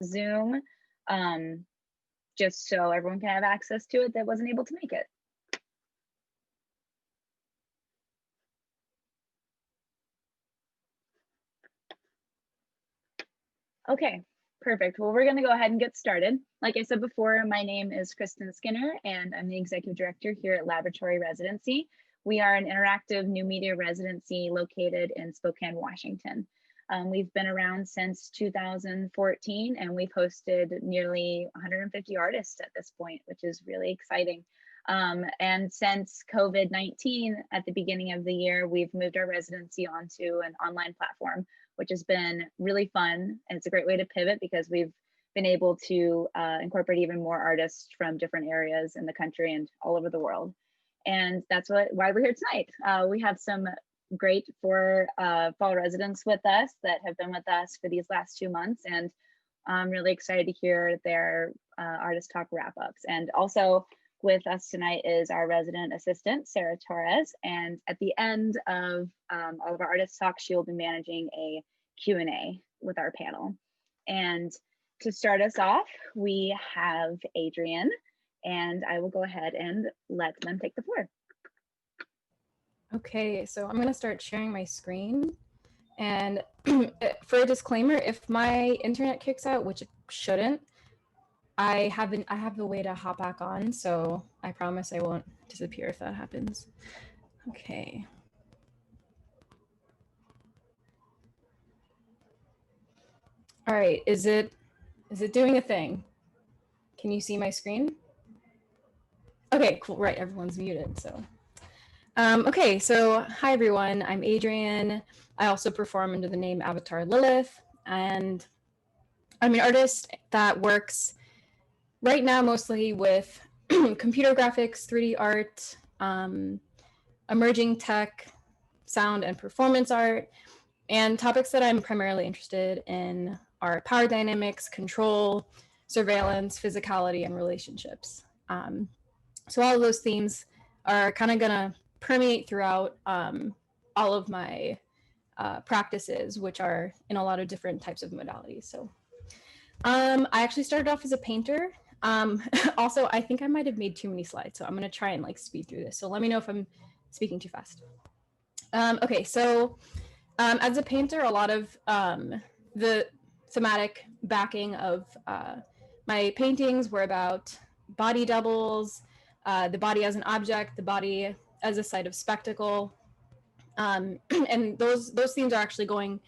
Zoom, just so everyone can have access to it that wasn't able to make it. Okay, perfect. Well, we're gonna go ahead and get started. Like I said before, my name is Kristen Skinner, and I'm the Executive Director here at Laboratory Residency. We are an interactive new media residency located in Spokane, Washington. We've been around since 2014, and we've hosted nearly 150 artists at this point, which is really exciting. And since COVID-19 at the beginning of the year, we've moved our residency onto an online platform, which has been really fun. And it's a great way to pivot because we've been able to incorporate even more artists from different areas in the country and all over the world. And that's why we're here tonight. We have some great fall residents with us that have been with us for these last 2 months. And I'm really excited to hear their artist talk wrap-ups. And also with us tonight is our resident assistant, Sarah Torres. And at the end of all of our artist talks, she will be managing a Q&A with our panel. And to start us off, we have Adrian, and I will go ahead and let them take the floor. Okay, so I'm gonna start sharing my screen. And for a disclaimer, if my internet kicks out, which it shouldn't, I have a way to hop back on, so I promise I won't disappear if that happens. Okay. All right, is it doing a thing? Can you see my screen? Okay, cool, right, everyone's muted, so. Okay, so hi everyone, I'm Adrian. I also perform under the name Avatar Lilith, and I'm an artist that works right now mostly with computer graphics, 3D art, emerging tech, sound and performance art, and topics that I'm primarily interested in are power dynamics, control, surveillance, physicality, and relationships. So all of those themes are kind of gonna permeate throughout all of my practices, which are in a lot of different types of modalities. So I actually started off as a painter. Also, I think I might have made too many slides, so I'm gonna try and like speed through this. So let me know if I'm speaking too fast. Okay, so as a painter, a lot of the thematic backing of my paintings were about body doubles, the body as an object, the body as a site of spectacle. And those themes are actually going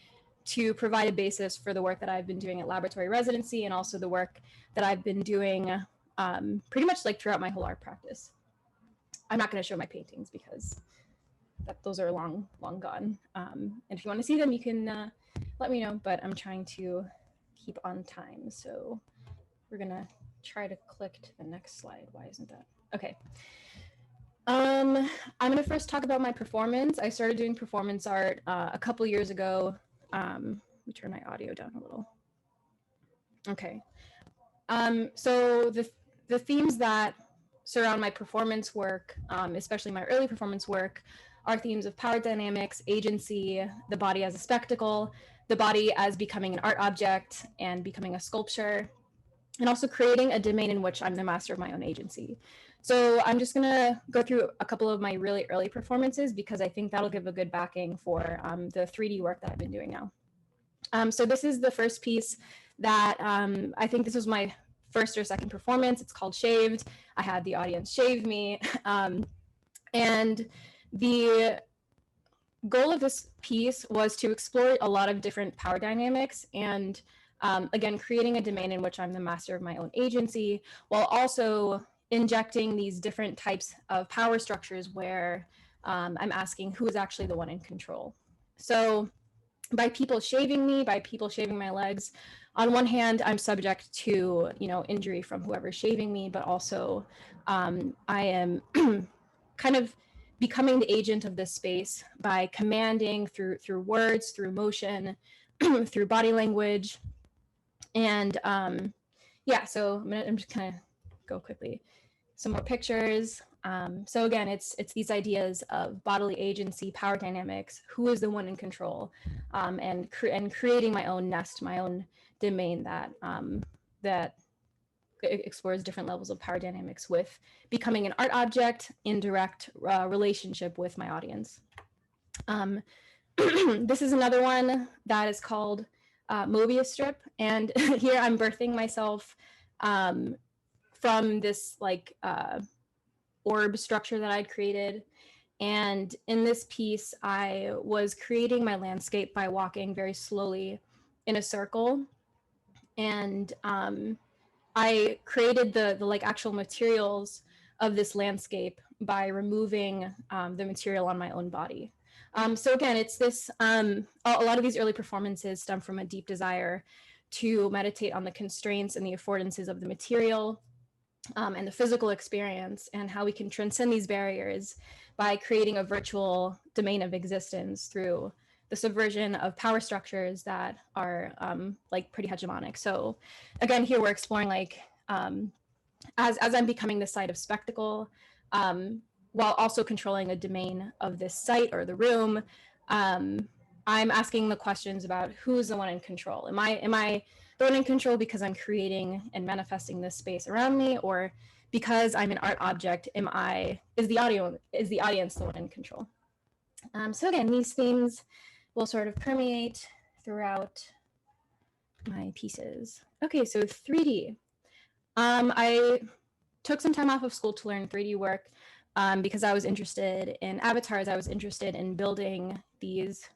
to provide a basis for the work that I've been doing at Laboratory Residency, and also the work that I've been doing pretty much like throughout my whole art practice. I'm not going to show my paintings because those are long gone. And if you want to see them, you can let me know, but I'm trying to keep on time. So we're going to try to click to the next slide. Why isn't that? Okay. I'm going to first talk about my performance. I started doing performance art a couple years ago. Let me turn my audio down a little. Okay. So the themes that surround my performance work, especially my early performance work, are themes of power dynamics, agency, the body as a spectacle, the body as becoming an art object and becoming a sculpture, and also creating a domain in which I'm the master of my own agency. So I'm just gonna go through a couple of my really early performances because I think that'll give a good backing for the 3D work that I've been doing now. So this is the first piece that I think this was my first or second performance. It's called Shaved. I had the audience shave me. And the goal of this piece was to explore a lot of different power dynamics and again, creating a domain in which I'm the master of my own agency, while also injecting these different types of power structures where I'm asking who is actually the one in control. So by people shaving me, by people shaving my legs, on one hand, I'm subject to, injury from whoever's shaving me, but also I am kind of becoming the agent of this space by commanding through words, through motion, through body language. And yeah, so I'm just kind of go quickly. Some more pictures. So again, it's these ideas of bodily agency, power dynamics, who is the one in control, and creating my own nest, my own domain that that explores different levels of power dynamics with becoming an art object in direct relationship with my audience. This is another one that is called Mobius strip, and here I'm birthing myself from this like orb structure that I'd created. And in this piece, I was creating my landscape by walking very slowly in a circle. And I created the like actual materials of this landscape by removing the material on my own body. So again, it's this, a lot of these early performances stem from a deep desire to meditate on the constraints and the affordances of the material and the physical experience, and how we can transcend these barriers by creating a virtual domain of existence through the subversion of power structures that are like pretty hegemonic. So again, here we're exploring like, as I'm becoming the site of spectacle, while also controlling a domain of this site or the room, I'm asking the questions about who's the one in control. Am I the one in control because I'm creating and manifesting this space around me, or because I'm an art object, is the audience the one in control? So again, these themes will sort of permeate throughout my pieces. Okay, so 3D. I took some time off of school to learn 3D work because I was interested in avatars. I was interested in building these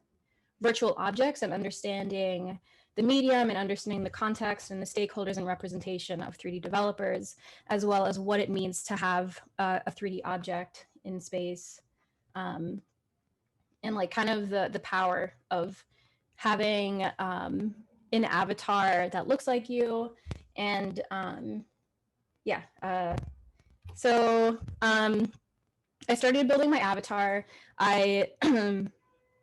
virtual objects and understanding the medium and understanding the context and the stakeholders and representation of 3D developers, as well as what it means to have a 3D object in space, and like kind of the power of having an avatar that looks like you. And yeah, so I started building my avatar. I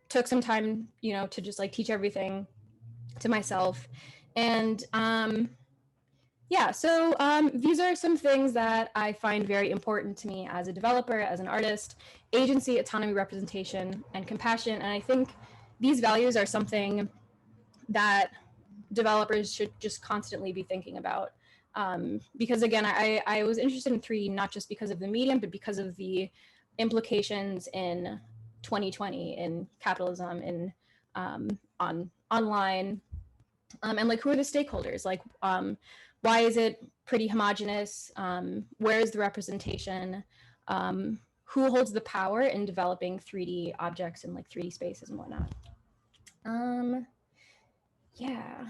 took some time, you know, to just like teach everything to myself. And yeah, so these are some things that I find very important to me as a developer, as an artist: agency, autonomy, representation, and compassion. And I think these values are something that developers should just constantly be thinking about. Because again, I was interested in 3D not just because of the medium, but because of the implications in 2020 in capitalism, in online, and like who are the stakeholders? Like why is it pretty homogenous? Where is the representation? Who holds the power in developing 3D objects and like 3D spaces and whatnot? Yeah.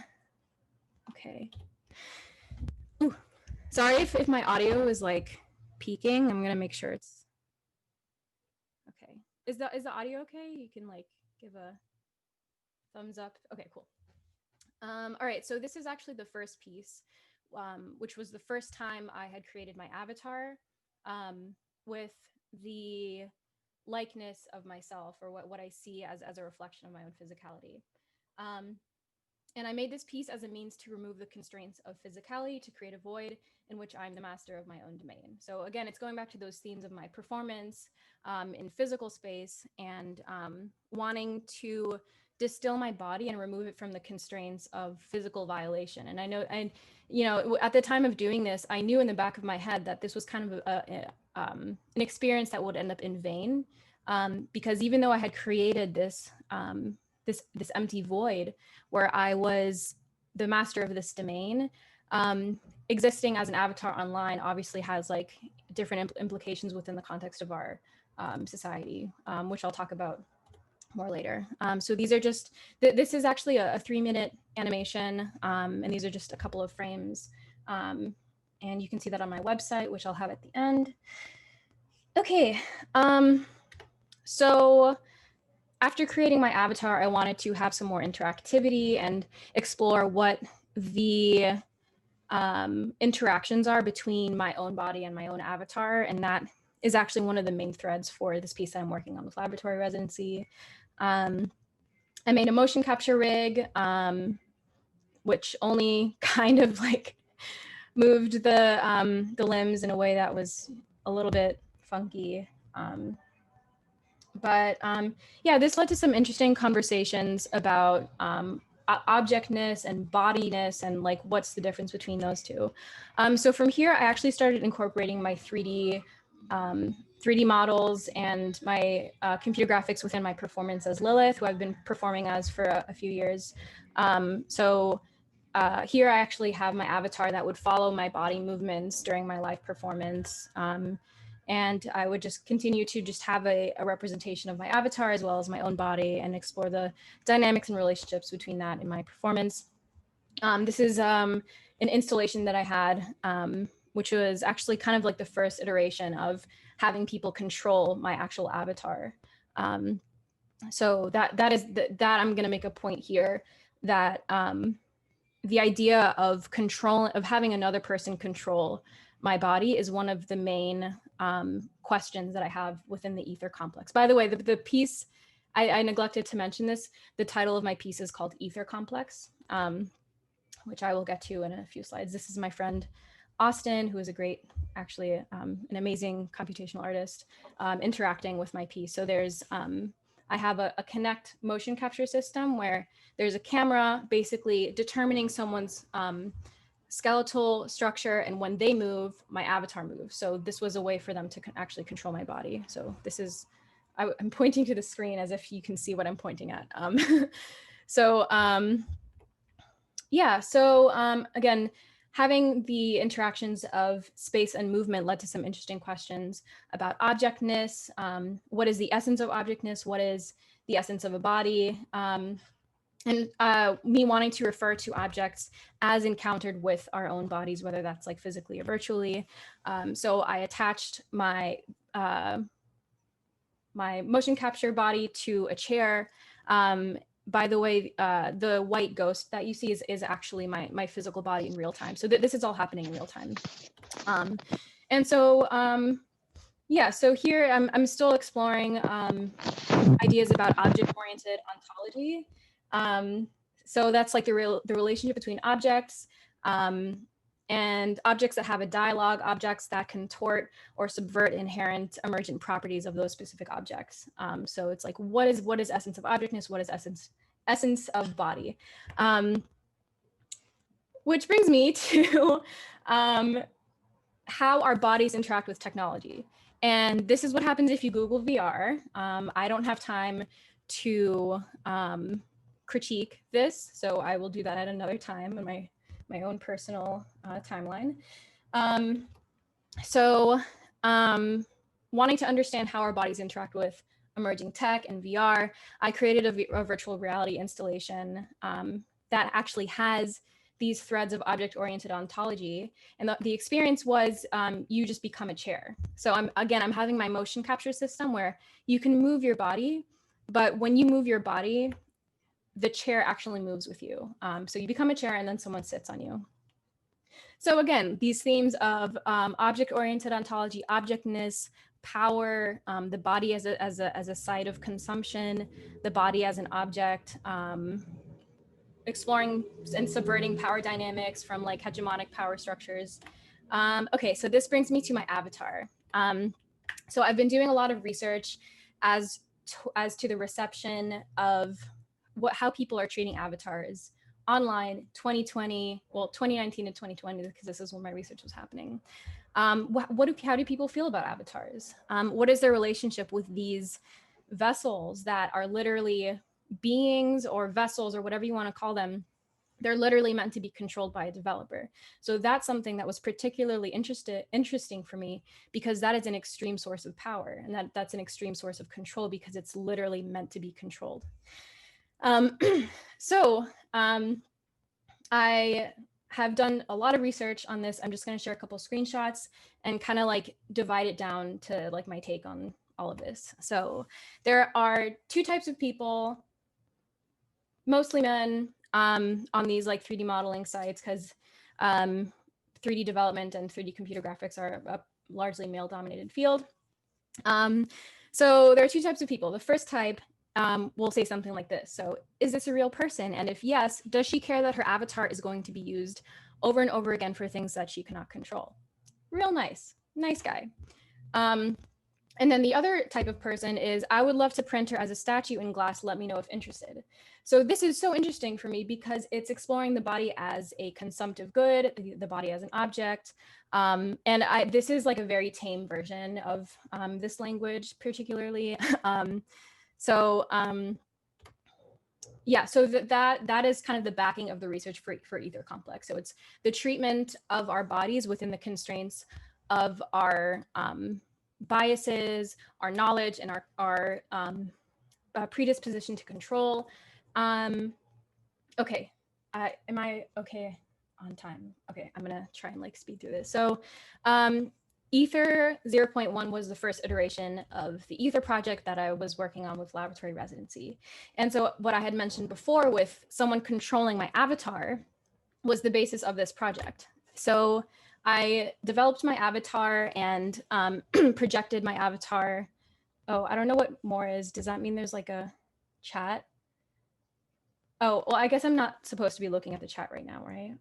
Okay. Ooh. Sorry if my audio is like peaking. I'm gonna make sure it's okay. Is the audio okay? You can like give a thumbs up. Okay, cool. All right, so this is actually the first piece, which was the first time I had created my avatar with the likeness of myself, or what I see as a reflection of my own physicality. And I made this piece as a means to remove the constraints of physicality, to create a void in which I'm the master of my own domain. So again, it's going back to those themes of my performance in physical space, and wanting to distill my body and remove it from the constraints of physical violation. And I know, and you know, at the time of doing this, I knew in the back of my head that this was kind of an experience that would end up in vain, because even though I had created this this empty void where I was the master of this domain, existing as an avatar online obviously has like different implications within the context of our society, which I'll talk about more later. So these are just, this is actually a 3-minute animation, and these are just a couple of frames. And you can see that on my website, which I'll have at the end. Okay, so after creating my avatar, I wanted to have some more interactivity and explore what the interactions are between my own body and my own avatar. And that is actually one of the main threads for this piece that I'm working on with Laboratory Residency. I made a motion capture rig, which only kind of like moved the limbs in a way that was a little bit funky. But yeah, this led to some interesting conversations about objectness and bodiness, and like what's the difference between those two. So from here, I actually started incorporating my 3D models and my computer graphics within my performance as Lilith, who I've been performing as for a few years. Here I actually have my avatar that would follow my body movements during my live performance. And I would just continue to just have a representation of my avatar as well as my own body and explore the dynamics and relationships between that in my performance. This is an installation that I had, which was actually kind of like the first iteration of having people control my actual avatar. So that I'm going to make a point here that the idea of having another person control my body is one of the main questions that I have within the ether complex. By the way, the piece, I neglected to mention this, the title of my piece is called Ether Complex, which I will get to in a few slides. This is my friend Austin, who is a great, actually an amazing computational artist, interacting with my piece. So there's, I have a Connect motion capture system where there's a camera basically determining someone's skeletal structure, and when they move, my avatar moves. So this was a way for them to actually control my body. So this is, I'm pointing to the screen as if you can see what I'm pointing at. Again, having the interactions of space and movement led to some interesting questions about objectness. What is the essence of objectness? What is the essence of a body? And me wanting to refer to objects as encountered with our own bodies, whether that's like physically or virtually. So I attached my my motion capture body to a chair. By the way, the white ghost that you see is actually my physical body in real time. So this is all happening in real time. So here I'm still exploring ideas about object-oriented ontology. So that's like the relationship between objects and objects that have a dialogue, objects that contort or subvert inherent emergent properties of those specific objects. So it's like, what is essence of objectness? What is essence of body? Which brings me to how our bodies interact with technology. And this is what happens if you Google VR. I don't have time to critique this, so I will do that at another time in my own personal timeline. Wanting to understand how our bodies interact with emerging tech and VR, I created a virtual reality installation that actually has these threads of object-oriented ontology. And the experience was you just become a chair. So I'm having my motion capture system where you can move your body, but when you move your body, the chair actually moves with you. So you become a chair and then someone sits on you. So again, these themes of object-oriented ontology, objectness, power, the body as a site of consumption, the body as an object, exploring and subverting power dynamics from like hegemonic power structures. Okay, so this brings me to my avatar. So I've been doing a lot of research as to the reception of how people are treating avatars online 2019 to 2020, because this is when my research was happening. How do people feel about avatars? What is their relationship with these vessels that are literally beings or vessels or whatever you want to call them? They're literally meant to be controlled by a developer. So that's something that was particularly interesting for me, because that is an extreme source of power, and that's an extreme source of control because it's literally meant to be controlled. I have done a lot of research on this. I'm just going to share a couple screenshots and kind of like divide it down to like my take on all of this. So there are two types of people, mostly men, on these like 3D modeling sites, because 3D development and 3D computer graphics are a largely male-dominated field. So there are two types of people. The first type will say something like this. So, is this a real person? And if yes, does she care that her avatar is going to be used over and over again for things that she cannot control? Real nice guy. And then the other type of person is, I would love to print her as a statue in glass. Let me know if interested. So this is so interesting for me because it's exploring the body as a consumptive good, the body as an object. This is like a very tame version of this language particularly. so yeah, so that is kind of the backing of the research for ether complex. So it's the treatment of our bodies within the constraints of our biases, our knowledge, and our predisposition to control. Okay, am I okay on time? Okay, I'm gonna try and like speed through this. So Ether 0.1 was the first iteration of the Ether project that I was working on with laboratory residency. And so what I had mentioned before with someone controlling my avatar was the basis of this project. So I developed my avatar and projected my avatar. Oh, I don't know what more is. Does that mean there's like a chat? Oh, well, I guess I'm not supposed to be looking at the chat right now, right?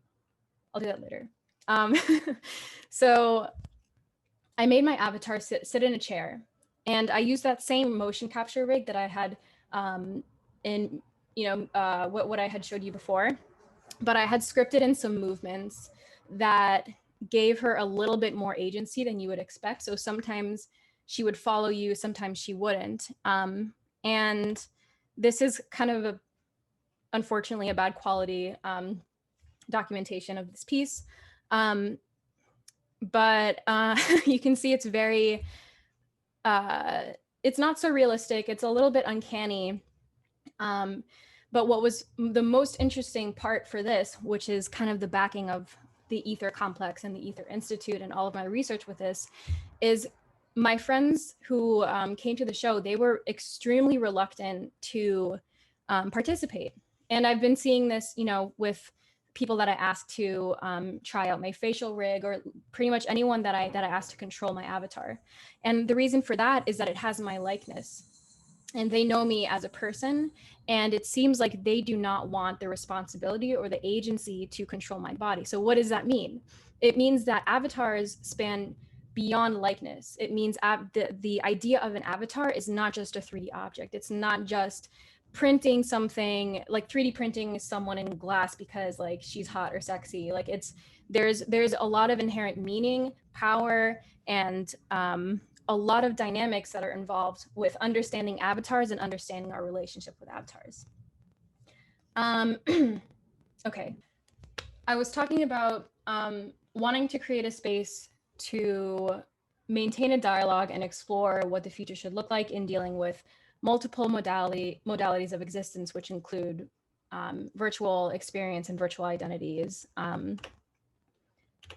I'll do that later. So I made my avatar sit in a chair, and I used that same motion capture rig that I had in, what I had showed you before, but I had scripted in some movements that gave her a little bit more agency than you would expect. So sometimes she would follow you, sometimes she wouldn't. And this is kind of unfortunately a bad quality documentation of this piece. But you can see it's very, it's not so realistic. It's a little bit uncanny. But what was the most interesting part for this, which is kind of the backing of the Ether Complex and the Ether Institute and all of my research with this, is my friends who came to the show, they were extremely reluctant to participate. And I've been seeing this, with people that I asked to try out my facial rig, or pretty much anyone that I asked to control my avatar. And the reason for that is that it has my likeness. And they know me as a person, and it seems like they do not want the responsibility or the agency to control my body. So what does that mean? It means that avatars span beyond likeness. It means the idea of an avatar is not just a 3D object. It's not just printing something, like 3D printing someone in glass because like she's hot or sexy. Like there's a lot of inherent meaning, power, and a lot of dynamics that are involved with understanding avatars and understanding our relationship with avatars. Okay, I was talking about wanting to create a space to maintain a dialogue and explore what the future should look like in dealing with multiple modalities of existence, which include virtual experience and virtual identities.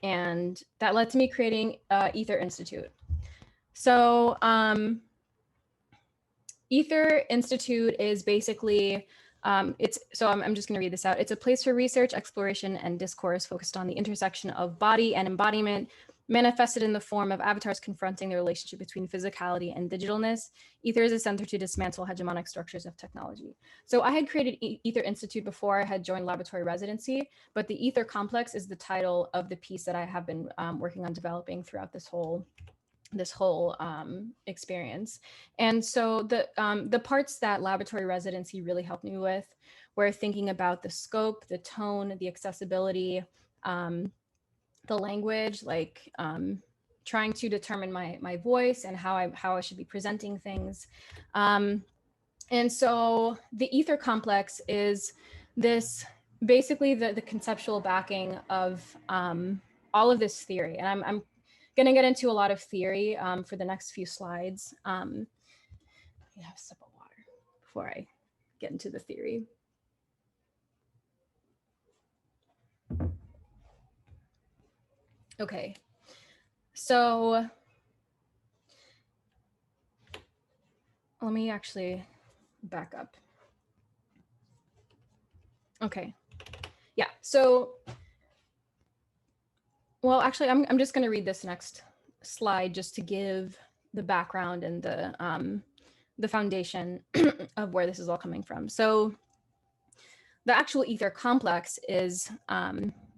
And that led to me creating Ether Institute. So Ether Institute is basically, I'm just going to read this out. It's a place for research, exploration, and discourse focused on the intersection of body and embodiment, manifested in the form of avatars confronting the relationship between physicality and digitalness. Ether is a center to dismantle hegemonic structures of technology. So I had created Ether Institute before I had joined laboratory residency, but the Ether Complex is the title of the piece that I have been working on developing throughout this whole experience. And so the parts that laboratory residency really helped me with were thinking about the scope, the tone, the accessibility, the language, like trying to determine my voice and how I should be presenting things. And so the Ether Complex is this basically the conceptual backing of all of this theory. And I'm going to get into a lot of theory for the next few slides. Let me have a sip of water before I get into the theory. Okay, so let me actually back up. Okay, yeah, so, well, actually, I'm just going to read this next slide just to give the background and the foundation of where this is all coming from. So the actual Ether Complex is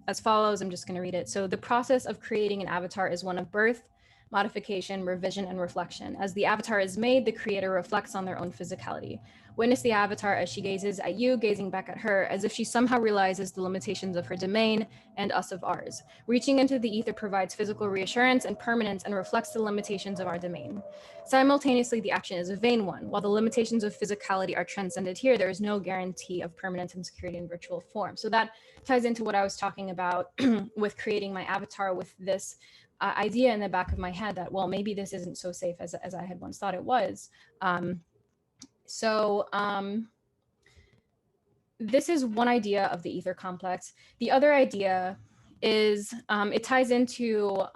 as follows. I'm just going to read it. So the process of creating an avatar is one of birth, modification, revision, and reflection. As the avatar is made, the creator reflects on their own physicality. Witness the avatar as she gazes at you, gazing back at her, as if she somehow realizes the limitations of her domain and us of ours. Reaching into the ether provides physical reassurance and permanence and reflects the limitations of our domain. Simultaneously, the action is a vain one. While the limitations of physicality are transcended here, there is no guarantee of permanence and security in virtual form. So that ties into what I was talking about with creating my avatar, with this idea in the back of my head that, well, maybe this isn't so safe as I had once thought it was. This is one idea of the ether complex. The other idea is it ties into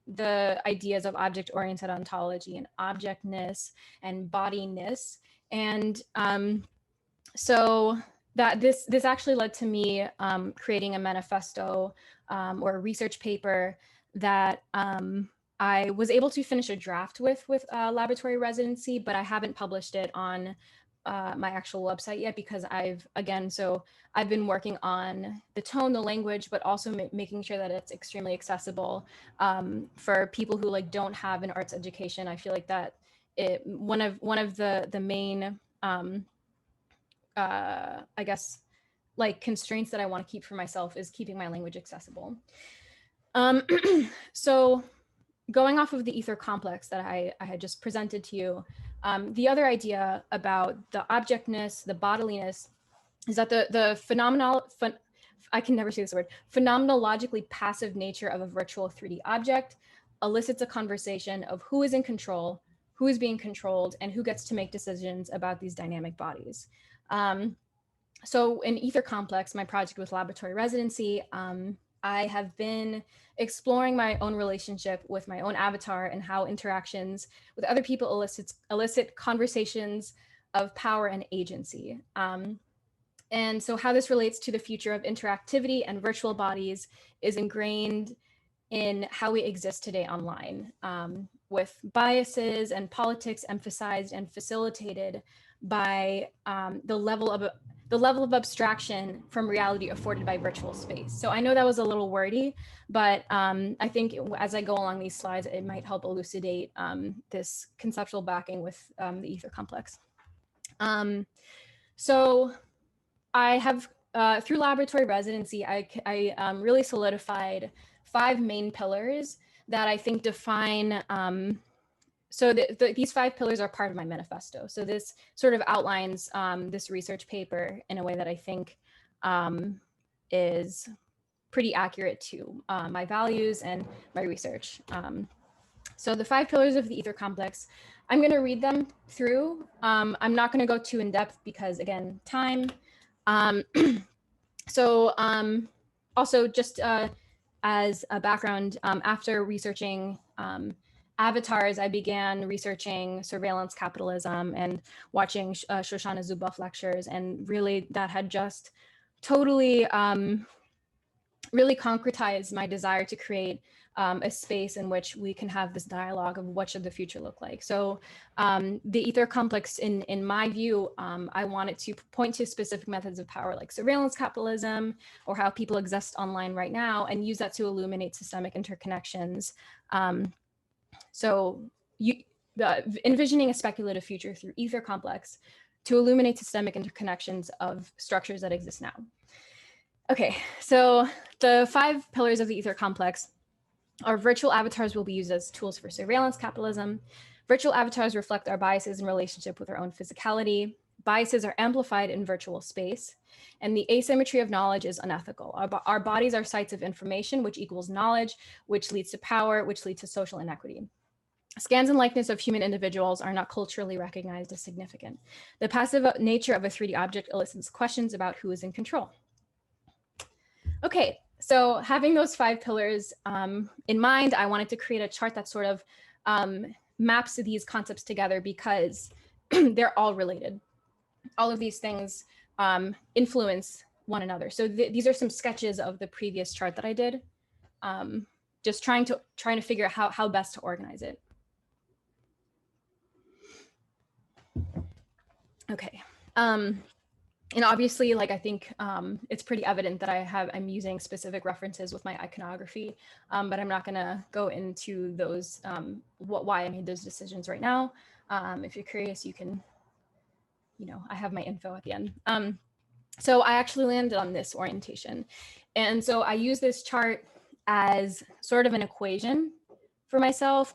the ideas of object-oriented ontology and objectness and bodiness. And so that this actually led to me creating a manifesto or a research paper that I was able to finish a draft with laboratory residency, but I haven't published it on my actual website yet, because I've been working on the tone, the language, but also making sure that it's extremely accessible for people who like don't have an arts education. I feel like that one of the main I guess like constraints that I want to keep for myself is keeping my language accessible. So going off of the ether complex that I had just presented to you, the other idea about the objectness, the bodiliness, is that the I can never say this word, phenomenologically passive nature of a virtual 3D object elicits a conversation of who is in control, who is being controlled, and who gets to make decisions about these dynamic bodies. So in Ether Complex, my project with laboratory residency, I have been exploring my own relationship with my own avatar and how interactions with other people elicit conversations of power and agency. And so how this relates to the future of interactivity and virtual bodies is ingrained in how we exist today online, with biases and politics emphasized and facilitated by the level of abstraction from reality afforded by virtual space. So I know that was a little wordy, but I think as I go along these slides, it might help elucidate this conceptual backing with the ether complex. So I have, through laboratory residency, I really solidified 5 main pillars that I think define, so these 5 pillars are part of my manifesto. So this sort of outlines this research paper in a way that I think is pretty accurate to my values and my research. So the 5 pillars of the ether complex, I'm going to read them through. I'm not going to go too in depth because, again, time. Also just as a background, after researching avatars, I began researching surveillance capitalism and watching Shoshana Zuboff lectures, and really that had just totally really concretized my desire to create a space in which we can have this dialogue of what should the future look like. So the ether complex, in my view, I wanted to point to specific methods of power like surveillance capitalism, or how people exist online right now, and use that to illuminate systemic interconnections. Envisioning a speculative future through ether complex to illuminate systemic interconnections of structures that exist now. Okay, so the 5 pillars of the ether complex are: virtual avatars will be used as tools for surveillance capitalism. Virtual avatars reflect our biases in relationship with our own physicality. Biases are amplified in virtual space, and the asymmetry of knowledge is unethical. Our bodies are sites of information, which equals knowledge, which leads to power, which leads to social inequity. Scans and likeness of human individuals are not culturally recognized as significant. The passive nature of a 3D object elicits questions about who is in control. Okay, so having those 5 pillars in mind, I wanted to create a chart that sort of maps these concepts together, because they're all related. All of these things influence one another. So these are some sketches of the previous chart that I did, just trying to figure out how best to organize it. Okay. And obviously, like, I think it's pretty evident that I'm using specific references with my iconography, but I'm not gonna go into those, why I made those decisions right now. If you're curious, you can, I have my info at the end. So I actually landed on this orientation. And so I use this chart as sort of an equation for myself.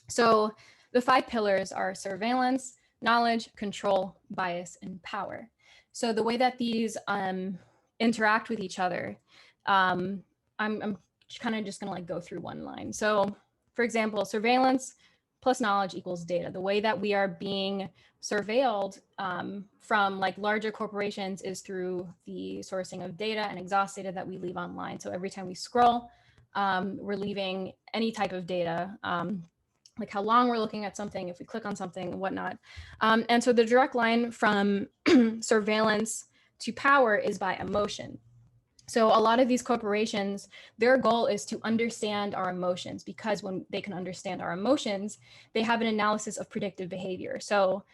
So the 5 pillars are surveillance, knowledge, control, bias, and power. So the way that these interact with each other, I'm kind of just gonna like go through one line. So for example, surveillance plus knowledge equals data. The way that we are being surveilled from like larger corporations is through the sourcing of data and exhaust data that we leave online. So every time we scroll, we're leaving any type of data, like how long we're looking at something, if we click on something and whatnot. And so the direct line from surveillance to power is by emotion. So a lot of these corporations, their goal is to understand our emotions, because when they can understand our emotions, they have an analysis of predictive behavior. So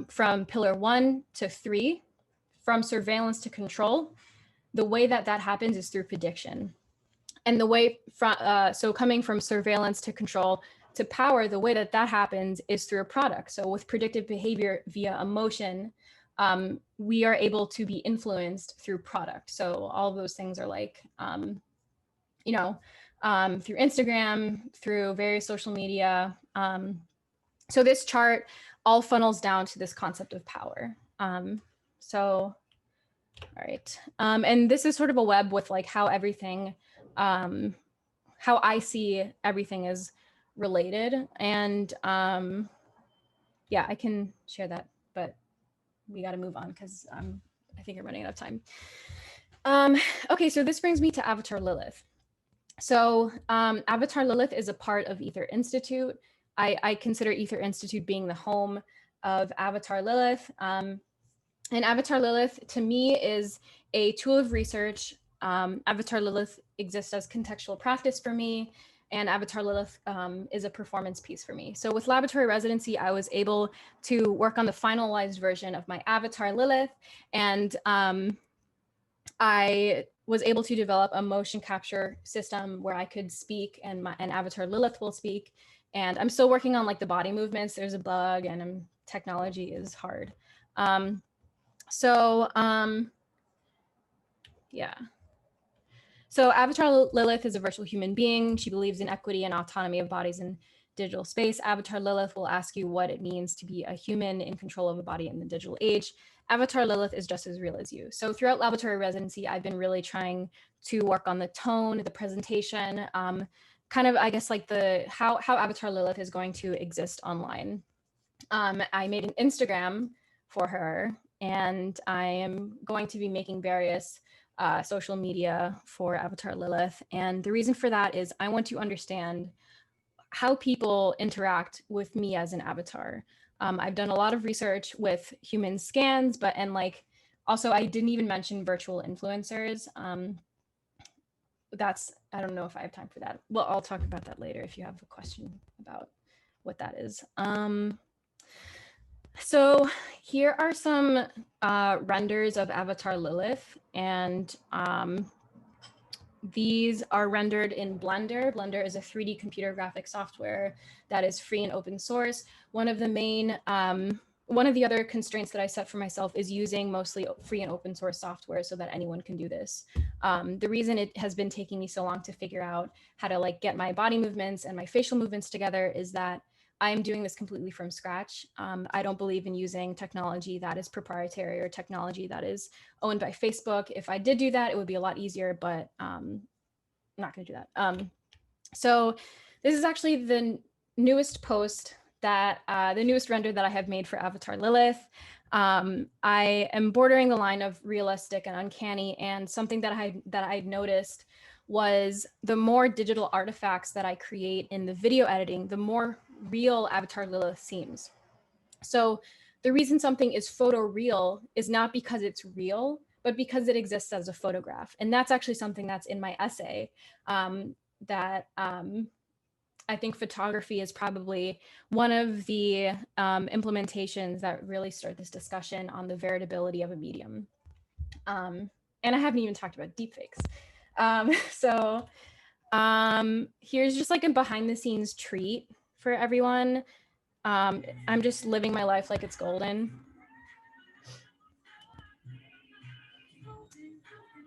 from pillar 1 to 3, from surveillance to control, the way that that happens is through prediction. And the way so coming from surveillance to control to power, the way that that happens is through a product. So with predictive behavior via emotion, we are able to be influenced through product. So all of those things are like, through Instagram, through various social media. So this chart all funnels down to this concept of power. All right. And this is sort of a web with like how everything, how I see everything is related. And yeah, I can share that, but we got to move on because I think I'm running out of time. Okay, so this brings me to Avatar Lilith. So Avatar Lilith is a part of Ether Institute. I consider Ether Institute being the home of Avatar Lilith. And Avatar Lilith, to me, is a tool of research. Avatar Lilith exists as contextual practice for me, and Avatar Lilith is a performance piece for me. So with laboratory residency, I was able to work on the finalized version of my Avatar Lilith, and I was able to develop a motion capture system where I could speak and Avatar Lilith will speak. And I'm still working on like the body movements. There's a bug, and technology is hard. Yeah. So Avatar Lilith is a virtual human being. She believes in equity and autonomy of bodies in digital space. Avatar Lilith will ask you what it means to be a human in control of a body in the digital age. Avatar Lilith is just as real as you. So throughout laboratory residency, I've been really trying to work on the tone, the presentation, kind of, I guess, like how Avatar Lilith is going to exist online. I made an Instagram for her, and I am going to be making various social media for Avatar Lilith. And the reason for that is I want to understand how people interact with me as an avatar. I've done a lot of research with human scans, also I didn't even mention virtual influencers. I don't know if I have time for that. Well, I'll talk about that later if you have a question about what that is. So here are some renders of Avatar Lilith, and these are rendered in Blender. Blender is a 3D computer graphics software that is free and open source. One of the other constraints that I set for myself is using mostly free and open source software so that anyone can do this. The reason it has been taking me so long to figure out how to like get my body movements and my facial movements together is that I'm doing this completely from scratch. I don't believe in using technology that is proprietary or technology that is owned by Facebook. If I did do that, it would be a lot easier, but I'm not going to do that. So this is actually the newest post the newest render that I have made for Avatar Lilith. I am bordering the line of realistic and uncanny, and something that I noticed was the more digital artifacts that I create in the video editing, the more real Avatar Lilith seems. So the reason something is photoreal is not because it's real, but because it exists as a photograph. And that's actually something that's in my essay that I think photography is probably one of the implementations that really start this discussion on the veritability of a medium. And I haven't even talked about deepfakes. So here's just like a behind the scenes treat for everyone. I'm just living my life like it's golden.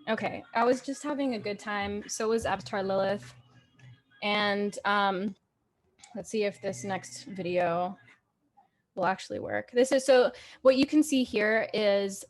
Okay, I was just having a good time. So was Avatar Lilith. And let's see if this next video will actually work. This is, so what you can see here is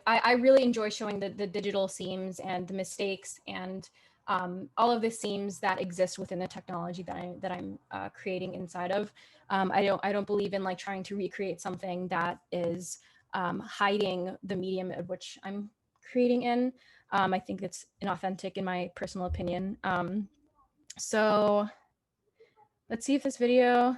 I really enjoy showing the digital seams and the mistakes and all of the seams that exist within the technology that I'm creating inside of. I don't believe in like trying to recreate something that is hiding the medium of which I'm creating in. I think it's inauthentic in my personal opinion. So let's see if this video.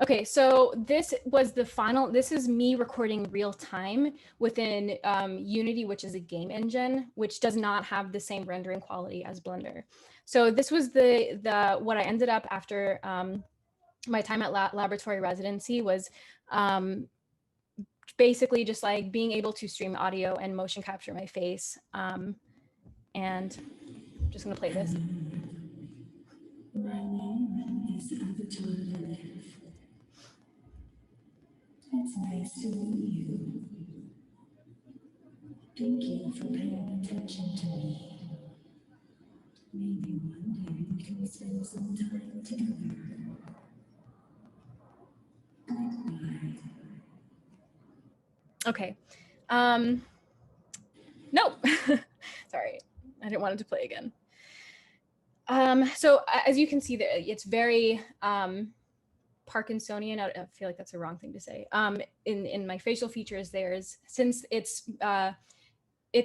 Okay, so this was the final, this is me recording real time within Unity, which is a game engine, which does not have the same rendering quality as Blender. So this was what I ended up after my time at laboratory residency was basically just like being able to stream audio and motion capture my face. And I'm just gonna play this. My name is Avatar Lilith. It's nice to meet you. Thank you for paying attention to me. Maybe one day we can spend some time together. Goodbye. Okay. No, sorry, I didn't want it to play again. So as you can see, there it's very Parkinsonian. I feel like that's a wrong thing to say. In my facial features, since it's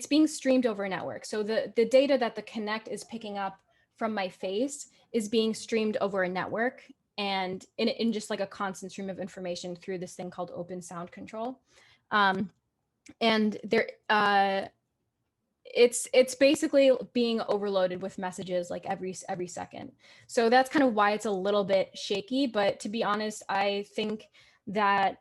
being streamed over a network. So the data that the Kinect is picking up from my face is being streamed over a network and in just like a constant stream of information through this thing called open sound control. And there, it's basically being overloaded with messages like every second. So that's kind of why it's a little bit shaky. But to be honest, I think that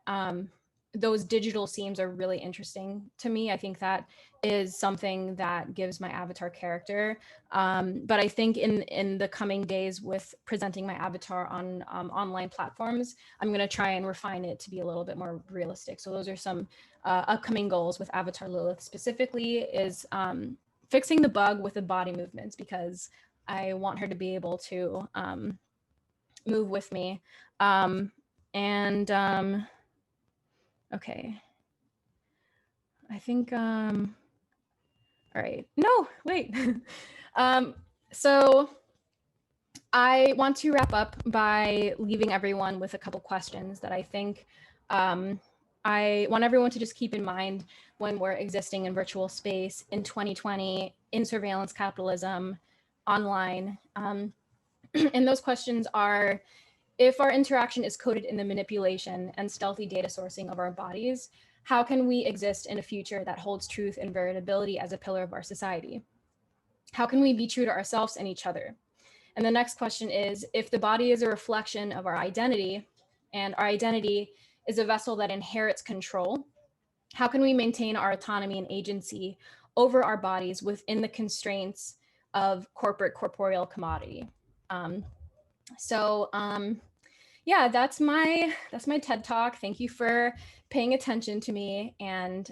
those digital seams are really interesting to me. I think that is something that gives my avatar character. But I think in the coming days with presenting my avatar on online platforms, I'm going to try and refine it to be a little bit more realistic. So those are some upcoming goals with Avatar Lilith specifically is fixing the bug with the body movements, because I want her to be able to move with me. Okay. I think, all right. No, wait. So I want to wrap up by leaving everyone with a couple questions that I think I want everyone to just keep in mind when we're existing in virtual space in 2020, in surveillance capitalism, online. And those questions are, if our interaction is coded in the manipulation and stealthy data sourcing of our bodies, how can we exist in a future that holds truth and veritability as a pillar of our society? How can we be true to ourselves and each other? And the next question is, if the body is a reflection of our identity and our identity is a vessel that inherits control, how can we maintain our autonomy and agency over our bodies within the constraints of corporeal commodity? Yeah, that's my TED Talk. Thank you for paying attention to me. And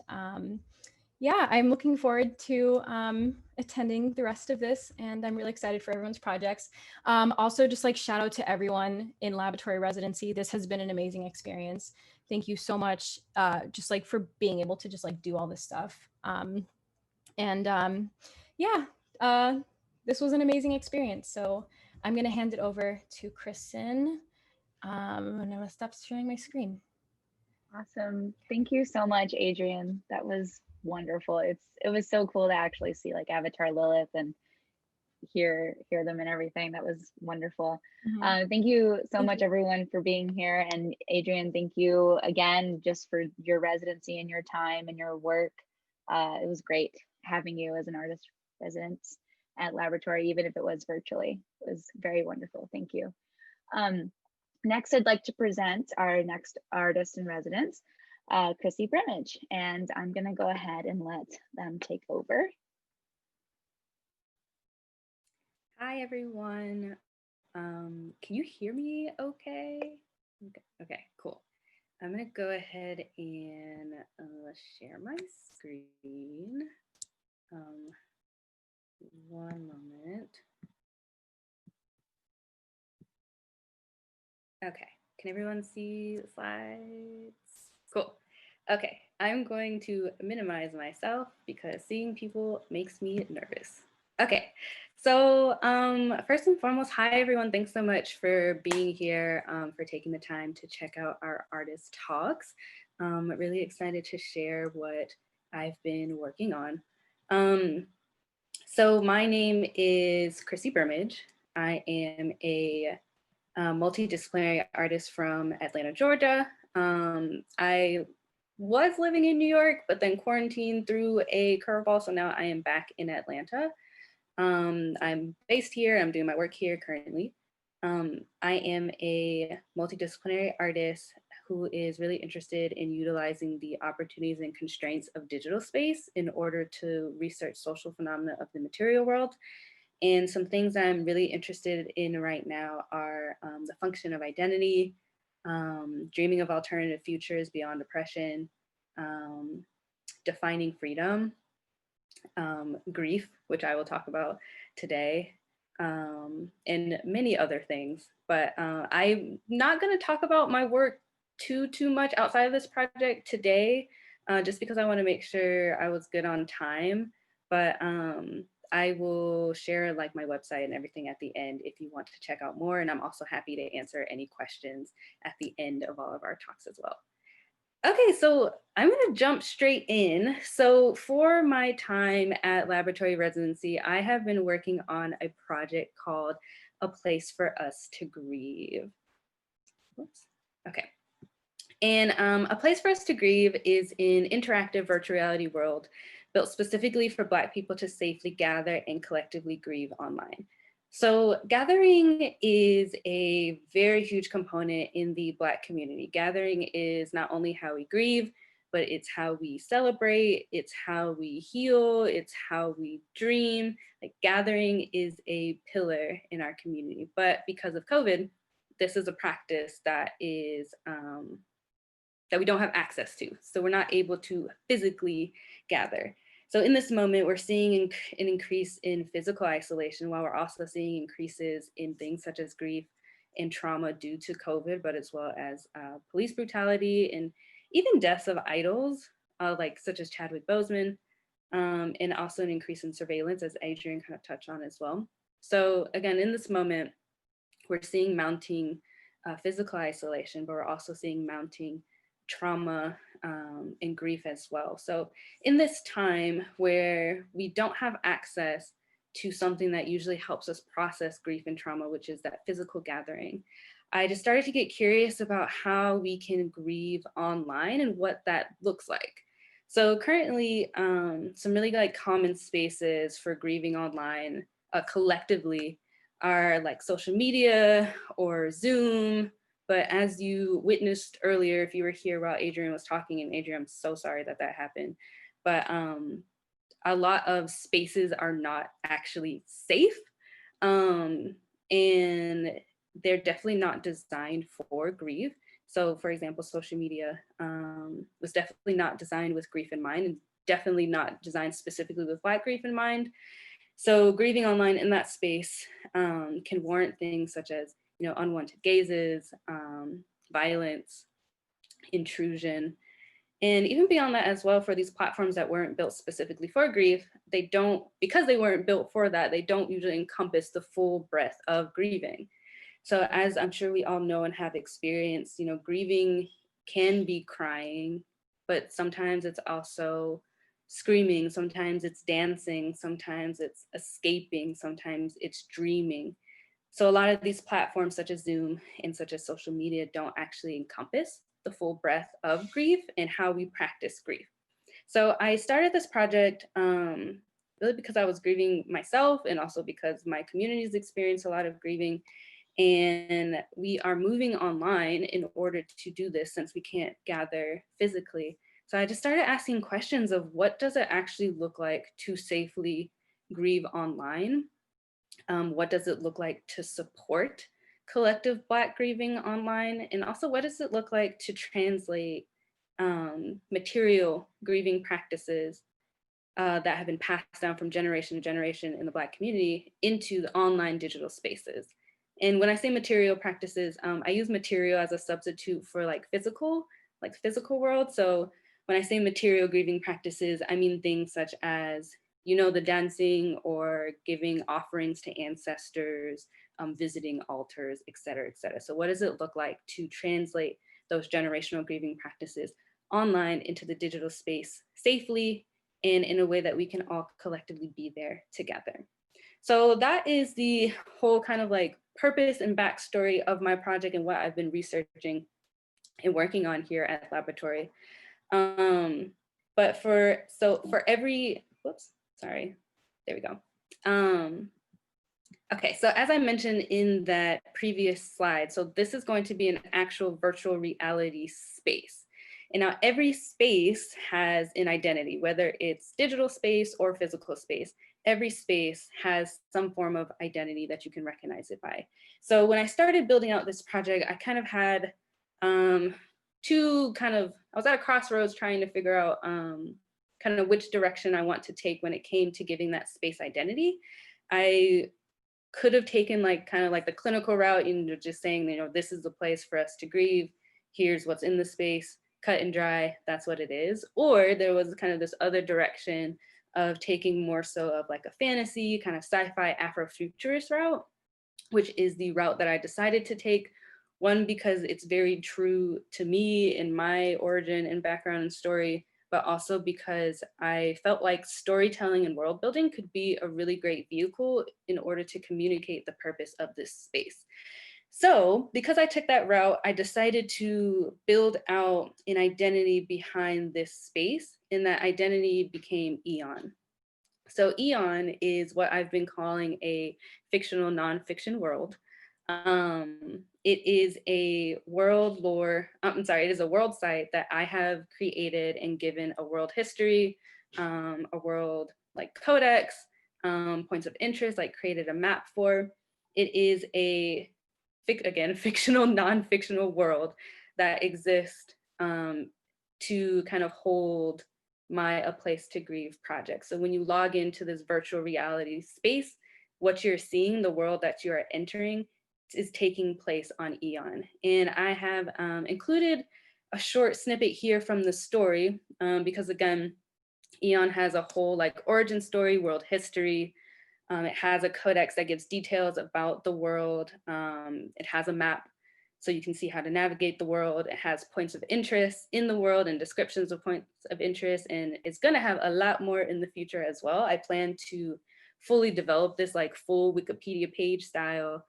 yeah, I'm looking forward to attending the rest of this, and I'm really excited for everyone's projects. Also, just like shout out to everyone in laboratory residency. This has been an amazing experience. Thank you so much, just like for being able to just like do all this stuff. Yeah, this was an amazing experience. So I'm gonna hand it over to Kristen. And I'm gonna stop sharing my screen. Awesome. Thank you so much, Adrian. That was wonderful. It was so cool to actually see like Avatar Lilith and hear them and everything. That was wonderful. Thank you so much, everyone, for being here. And Adrian, thank you again just for your residency and your time and your work. It was great having you as an artist resident at laboratory, even if it was virtually. It was very wonderful. Thank you. Next, I'd like to present our next artist in residence, Chrissy Brimmage, and I'm going to go ahead and let them take over. Hi, everyone. Can you hear me okay? Okay, cool. I'm going to go ahead and share my screen. One moment. Okay, can everyone see the slides? Cool. Okay, I'm going to minimize myself because seeing people makes me nervous. Okay, so first and foremost, hi everyone. Thanks so much for being here, for taking the time to check out our artist talks. Really excited to share what I've been working on. So my name is Chrissy Brimmage. I am a multidisciplinary artist from Atlanta, Georgia. I was living in New York, but then quarantined through a curveball, so now I am back in Atlanta. I'm based here, I'm doing my work here currently. I am a multidisciplinary artist who is really interested in utilizing the opportunities and constraints of digital space in order to research social phenomena of the material world. And some things I'm really interested in right now are the function of identity, dreaming of alternative futures beyond oppression, defining freedom, grief, which I will talk about today, and many other things. But I'm not going to talk about my work too much outside of this project today, just because I want to make sure I was good on time. But I will share like my website and everything at the end if you want to check out more. And I'm also happy to answer any questions at the end of all of our talks as well. Okay, so I'm going to jump straight in. So for my time at Laboratory Residency, I have been working on a project called A Place for Us to Grieve. Oops. Okay. And A Place for Us to Grieve is an interactive virtual reality world built specifically for Black people to safely gather and collectively grieve online. So gathering is a very huge component in the Black community. Gathering is not only how we grieve, but it's how we celebrate, it's how we heal, it's how we dream. Like gathering is a pillar in our community. But because of COVID, this is a practice that is that we don't have access to. So we're not able to physically gather. So in this moment, we're seeing an increase in physical isolation while we're also seeing increases in things such as grief and trauma due to COVID, but as well as police brutality and even deaths of idols, like such as Chadwick Boseman, and also an increase in surveillance, as Adrian kind of touched on as well. So again, in this moment, we're seeing mounting physical isolation, but we're also seeing mounting trauma and grief as well. So in this time where we don't have access to something that usually helps us process grief and trauma, which is that physical gathering, I just started to get curious about how we can grieve online and what that looks like. So currently, some really like common spaces for grieving online collectively are like social media or Zoom. But as you witnessed earlier, if you were here while Adrian was talking, and Adrian, I'm so sorry that that happened, but a lot of spaces are not actually safe. And they're definitely not designed for grief. So for example, social media was definitely not designed with grief in mind, and definitely not designed specifically with Black grief in mind. So grieving online in that space can warrant things such as, you know, unwanted gazes, violence, intrusion, and even beyond that as well, for these platforms that weren't built specifically for grief, they don't, because they weren't built for that, they don't usually encompass the full breadth of grieving. So as I'm sure we all know and have experienced, you know, grieving can be crying, but sometimes it's also screaming, sometimes it's dancing, sometimes it's escaping, sometimes it's dreaming. So a lot of these platforms such as Zoom and such as social media don't actually encompass the full breadth of grief and how we practice grief. So I started this project really because I was grieving myself, and also because my communities experience a lot of grieving. And we are moving online in order to do this since we can't gather physically. So I just started asking questions of what does it actually look like to safely grieve online? What does it look like to support collective Black grieving online? And also, what does it look like to translate material grieving practices that have been passed down from generation to generation in the Black community into the online digital spaces? And when I say material practices, I use material as a substitute for like physical world. So when I say material grieving practices, I mean things such as, you know, the dancing or giving offerings to ancestors, visiting altars, et cetera, et cetera. So what does it look like to translate those generational grieving practices online into the digital space safely and in a way that we can all collectively be there together? So that is the whole kind of like purpose and backstory of my project and what I've been researching and working on here at Laboratory. But for every, whoops, sorry, there we go. Okay, so as I mentioned in that previous slide, so this is going to be an actual virtual reality space. And now every space has an identity, whether it's digital space or physical space. Every space has some form of identity that you can recognize it by. So when I started building out this project, I kind of had I was at a crossroads trying to figure out kind of which direction I want to take when it came to giving that space identity. I could have taken like kind of like the clinical route, you know, just saying, you know, this is the place for us to grieve. Here's what's in the space, cut and dry, that's what it is. Or there was kind of this other direction of taking more so of like a fantasy kind of sci-fi Afrofuturist route, which is the route that I decided to take. One, because it's very true to me in my origin and background and story, but also because I felt like storytelling and world building could be a really great vehicle in order to communicate the purpose of this space. So because I took that route, I decided to build out an identity behind this space, and that identity became Eon. So Eon is what I've been calling a fictional nonfiction world. It is a world lore, it is a world site that I have created and given a world history, a world like codex, points of interest, like created a map for. It is a, again, fictional, non-fictional world that exists to kind of hold my A Place to Grieve project. So when you log into this virtual reality space, what you're seeing, the world that you are entering, is taking place on Eon. And I have included a short snippet here from the story, because again, Eon has a whole like origin story, world history. It has a codex that gives details about the world. It has a map so you can see how to navigate the world. It has points of interest in the world and descriptions of points of interest. And it's gonna have a lot more in the future as well. I plan to fully develop this like full Wikipedia page style.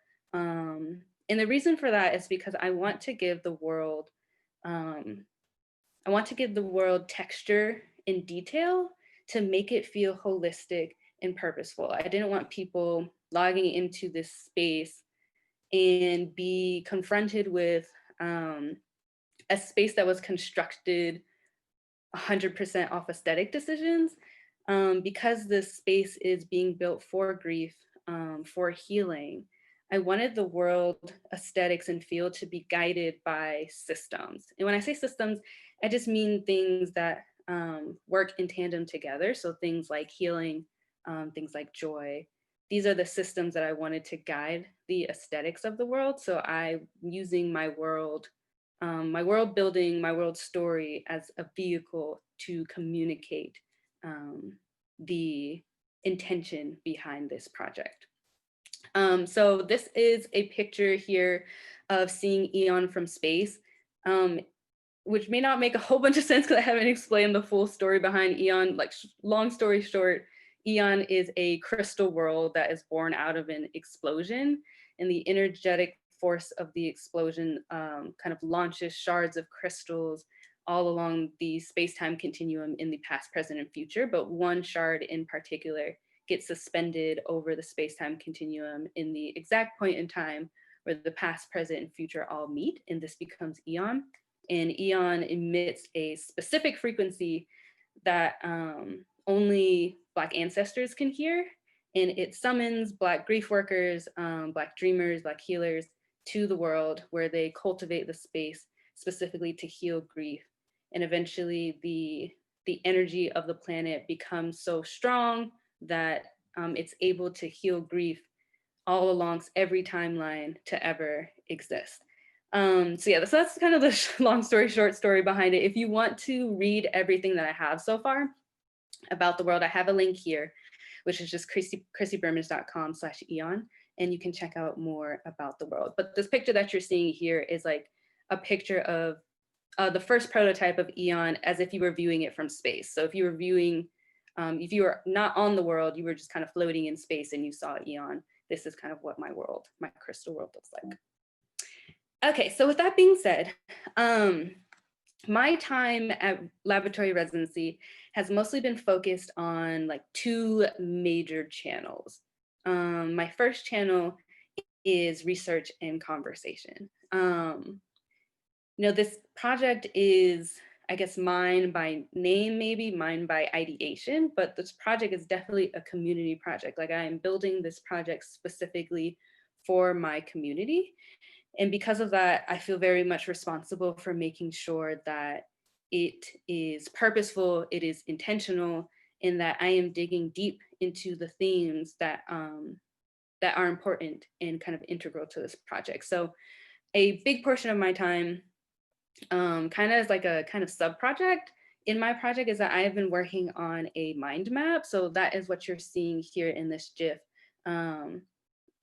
And the reason for that is because I want to give the world, texture and detail to make it feel holistic and purposeful. I didn't want people logging into this space and be confronted with a space that was constructed 100% off aesthetic decisions, because this space is being built for grief, for healing. I wanted the world aesthetics and feel to be guided by systems. And when I say systems, I just mean things that work in tandem together. So things like healing, things like joy. These are the systems that I wanted to guide the aesthetics of the world. So I'm using my world building, my world story as a vehicle to communicate the intention behind this project. So this is a picture here of seeing Eon from space, which may not make a whole bunch of sense because I haven't explained the full story behind Eon. Like, long story short, Eon is a crystal world that is born out of an explosion, and the energetic force of the explosion kind of launches shards of crystals all along the space-time continuum in the past, present, and future. But one shard in particular gets suspended over the space-time continuum in the exact point in time where the past, present, and future all meet, and this becomes Eon. And Eon emits a specific frequency that only Black ancestors can hear, and it summons Black grief workers, Black dreamers, Black healers to the world, where they cultivate the space specifically to heal grief. And eventually the energy of the planet becomes so strong that it's able to heal grief all along every timeline to ever exist. So yeah, so that's kind of the long story short story behind it. If you want to read everything that I have so far about the world, I have a link here, which is just chrissybrimmage.com/eon, and you can check out more about the world. But this picture that you're seeing here is like a picture of the first prototype of Eon as if you were viewing it from space. So if you were viewing, if you were not on the world, you were just kind of floating in space and you saw Eon. This is kind of what my world, my crystal world looks like. Okay, so with that being said, my time at laboratory residency has mostly been focused on like two major channels. My first channel is research and conversation. This project is, I guess, mine by name, maybe mine by ideation, but this project is definitely a community project. Like, I am building this project specifically for my community. And because of that, I feel very much responsible for making sure that it is purposeful, it is intentional, and that I am digging deep into the themes that are important and kind of integral to this project. So a big portion of my time, kind of as like a kind of sub-project in my project, is that I have been working on a mind map. So that is what you're seeing here in this GIF.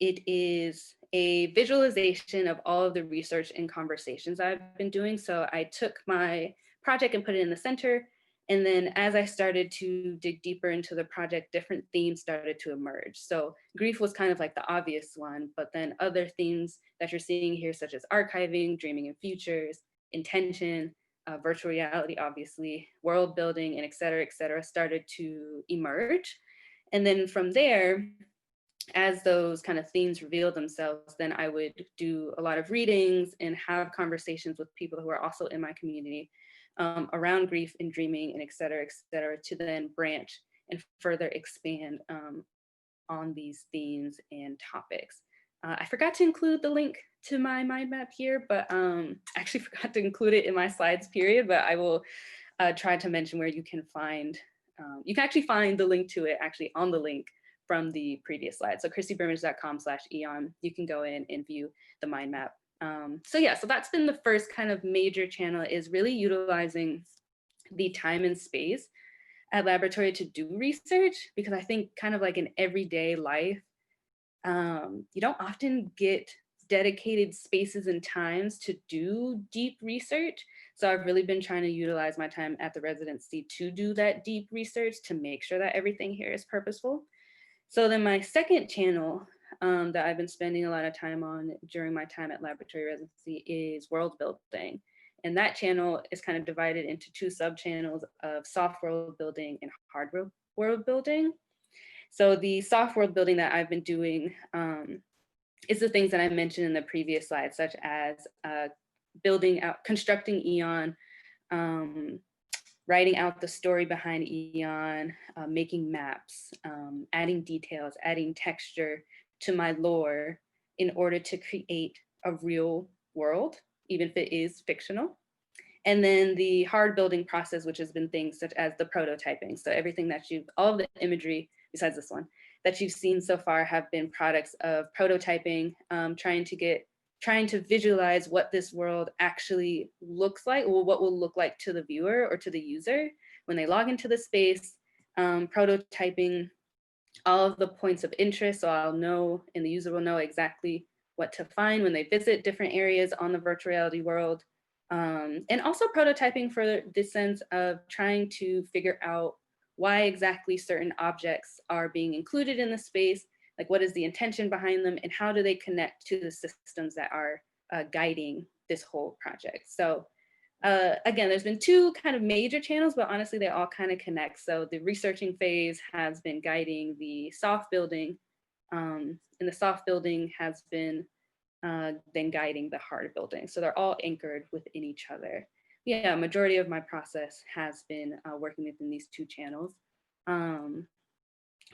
It is a visualization of all of the research and conversations I've been doing. So I took my project and put it in the center. And then as I started to dig deeper into the project, different themes started to emerge. So grief was kind of like the obvious one, but then other themes that you're seeing here, such as archiving, dreaming in futures, intention, virtual reality, obviously, world building, and et cetera, started to emerge. And then from there, as those kind of themes reveal themselves, then I would do a lot of readings and have conversations with people who are also in my community around grief and dreaming and et cetera, to then branch and further expand on these themes and topics. I forgot to include the link to my mind map here, but I actually forgot to include it in my slides period, but I will try to mention where you can actually find the link to it actually on the link from the previous slide. So chrissybrimmage.com/eon, you can go in and view the mind map. So yeah, so that's been the first kind of major channel, is really utilizing the time and space at laboratory to do research, because I think kind of like in everyday life, you don't often get dedicated spaces and times to do deep research. So I've really been trying to utilize my time at the residency to do that deep research, to make sure that everything here is purposeful. So then my second channel that I've been spending a lot of time on during my time at laboratory residency is world building. And that channel is kind of divided into two sub-channels of soft world building and hard world building. So the soft world building that I've been doing is the things that I mentioned in the previous slide, such as constructing Eon, writing out the story behind Eon, making maps, adding details, adding texture to my lore in order to create a real world, even if it is fictional. And then the hard building process, which has been things such as the prototyping. So everything that all of the imagery, besides this one, that you've seen so far have been products of prototyping, trying to visualize what this world actually looks like, or what will look like to the viewer or to the user when they log into the space, prototyping all of the points of interest, so I'll know and the user will know exactly what to find when they visit different areas on the virtual reality world. And also prototyping for the sense of trying to figure out why exactly certain objects are being included in the space, like what is the intention behind them, and how do they connect to the systems that are guiding this whole project. So again, there's been two kind of major channels, but honestly, they all kind of connect. So the researching phase has been guiding the soft building, and the soft building has been then guiding the hard building. So they're all anchored within each other. Yeah, majority of my process has been working within these two channels.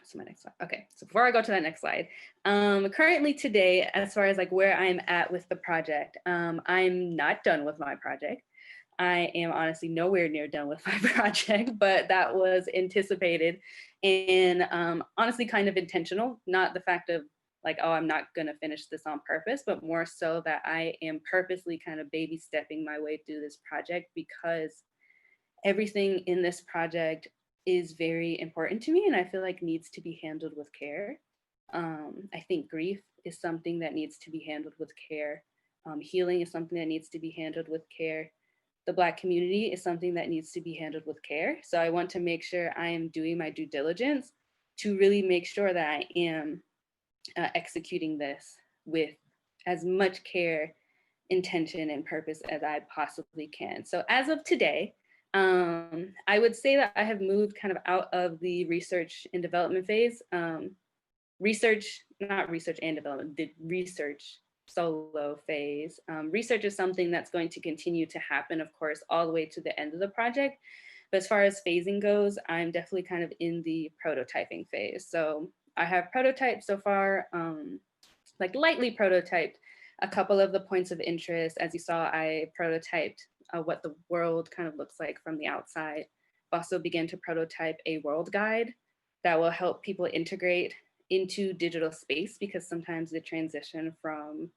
So my next slide. Okay, so before I go to that next slide, currently today, as far as like where I'm at with the project, I'm not done with my project. I am honestly nowhere near done with my project, but that was anticipated and honestly kind of intentional, not the fact of like, oh, I'm not gonna finish this on purpose, but more so that I am purposely kind of baby stepping my way through this project because everything in this project is very important to me and I feel like needs to be handled with care. I think grief is something that needs to be handled with care. Healing is something that needs to be handled with care. The Black community is something that needs to be handled with care. So I want to make sure I am doing my due diligence to really make sure that I am executing this with as much care, intention, and purpose as I possibly can. So as of today, I would say that I have moved kind of out of the research and development phase. Not research and development, the research solo phase. Research is something that's going to continue to happen, of course, all the way to the end of the project. But as far as phasing goes, I'm definitely kind of in the prototyping phase. So I have prototyped so far, like lightly prototyped a couple of the points of interest. As you saw, I prototyped what the world kind of looks like from the outside. Also began to prototype a world guide that will help people integrate into digital space because sometimes the transition from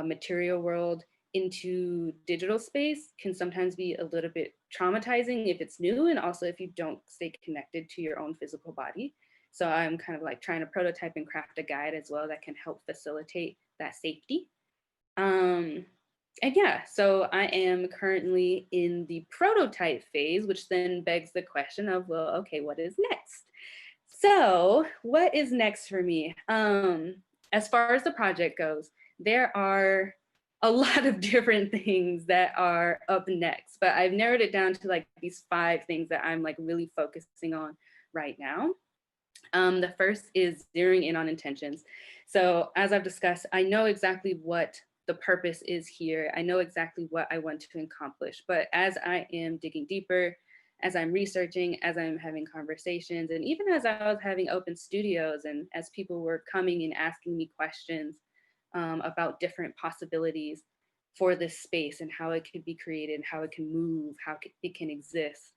material world into digital space can sometimes be a little bit traumatizing if it's new and also if you don't stay connected to your own physical body. So I'm kind of like trying to prototype and craft a guide as well that can help facilitate that safety. And yeah, so I am currently in the prototype phase, which then begs the question of, well, okay, what is next? So what is next for me? As far as the project goes, there are a lot of different things that are up next, but I've narrowed it down to like these 5 things that I'm like really focusing on right now. The first is zeroing in on intentions. So as I've discussed, I know exactly what the purpose is here. I know exactly what I want to accomplish, but as I am digging deeper, as I'm researching, as I'm having conversations, and even as I was having open studios and as people were coming and asking me questions about different possibilities for this space and how it could be created, how it can move, how it can exist.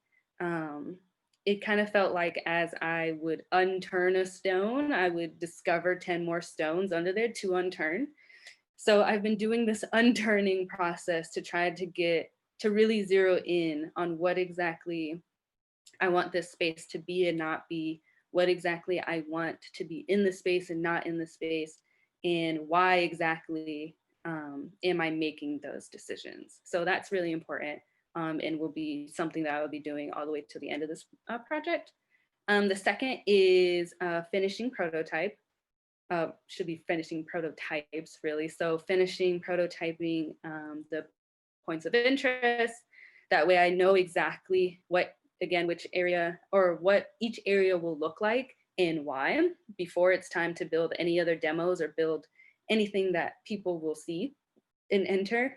It kind of felt like as I would unturn a stone, I would discover 10 more stones under there to unturn. So I've been doing this unturning process to try to get to really zero in on what exactly I want this space to be and not be, what exactly I want to be in the space and not in the space, and why exactly am I making those decisions. So that's really important and will be something that I will be doing all the way to the end of this project. The second is finishing prototype. Should be finishing prototypes really. So finishing prototyping the points of interest. That way I know exactly what, again, which area or what each area will look like and why before it's time to build any other demos or build anything that people will see and enter.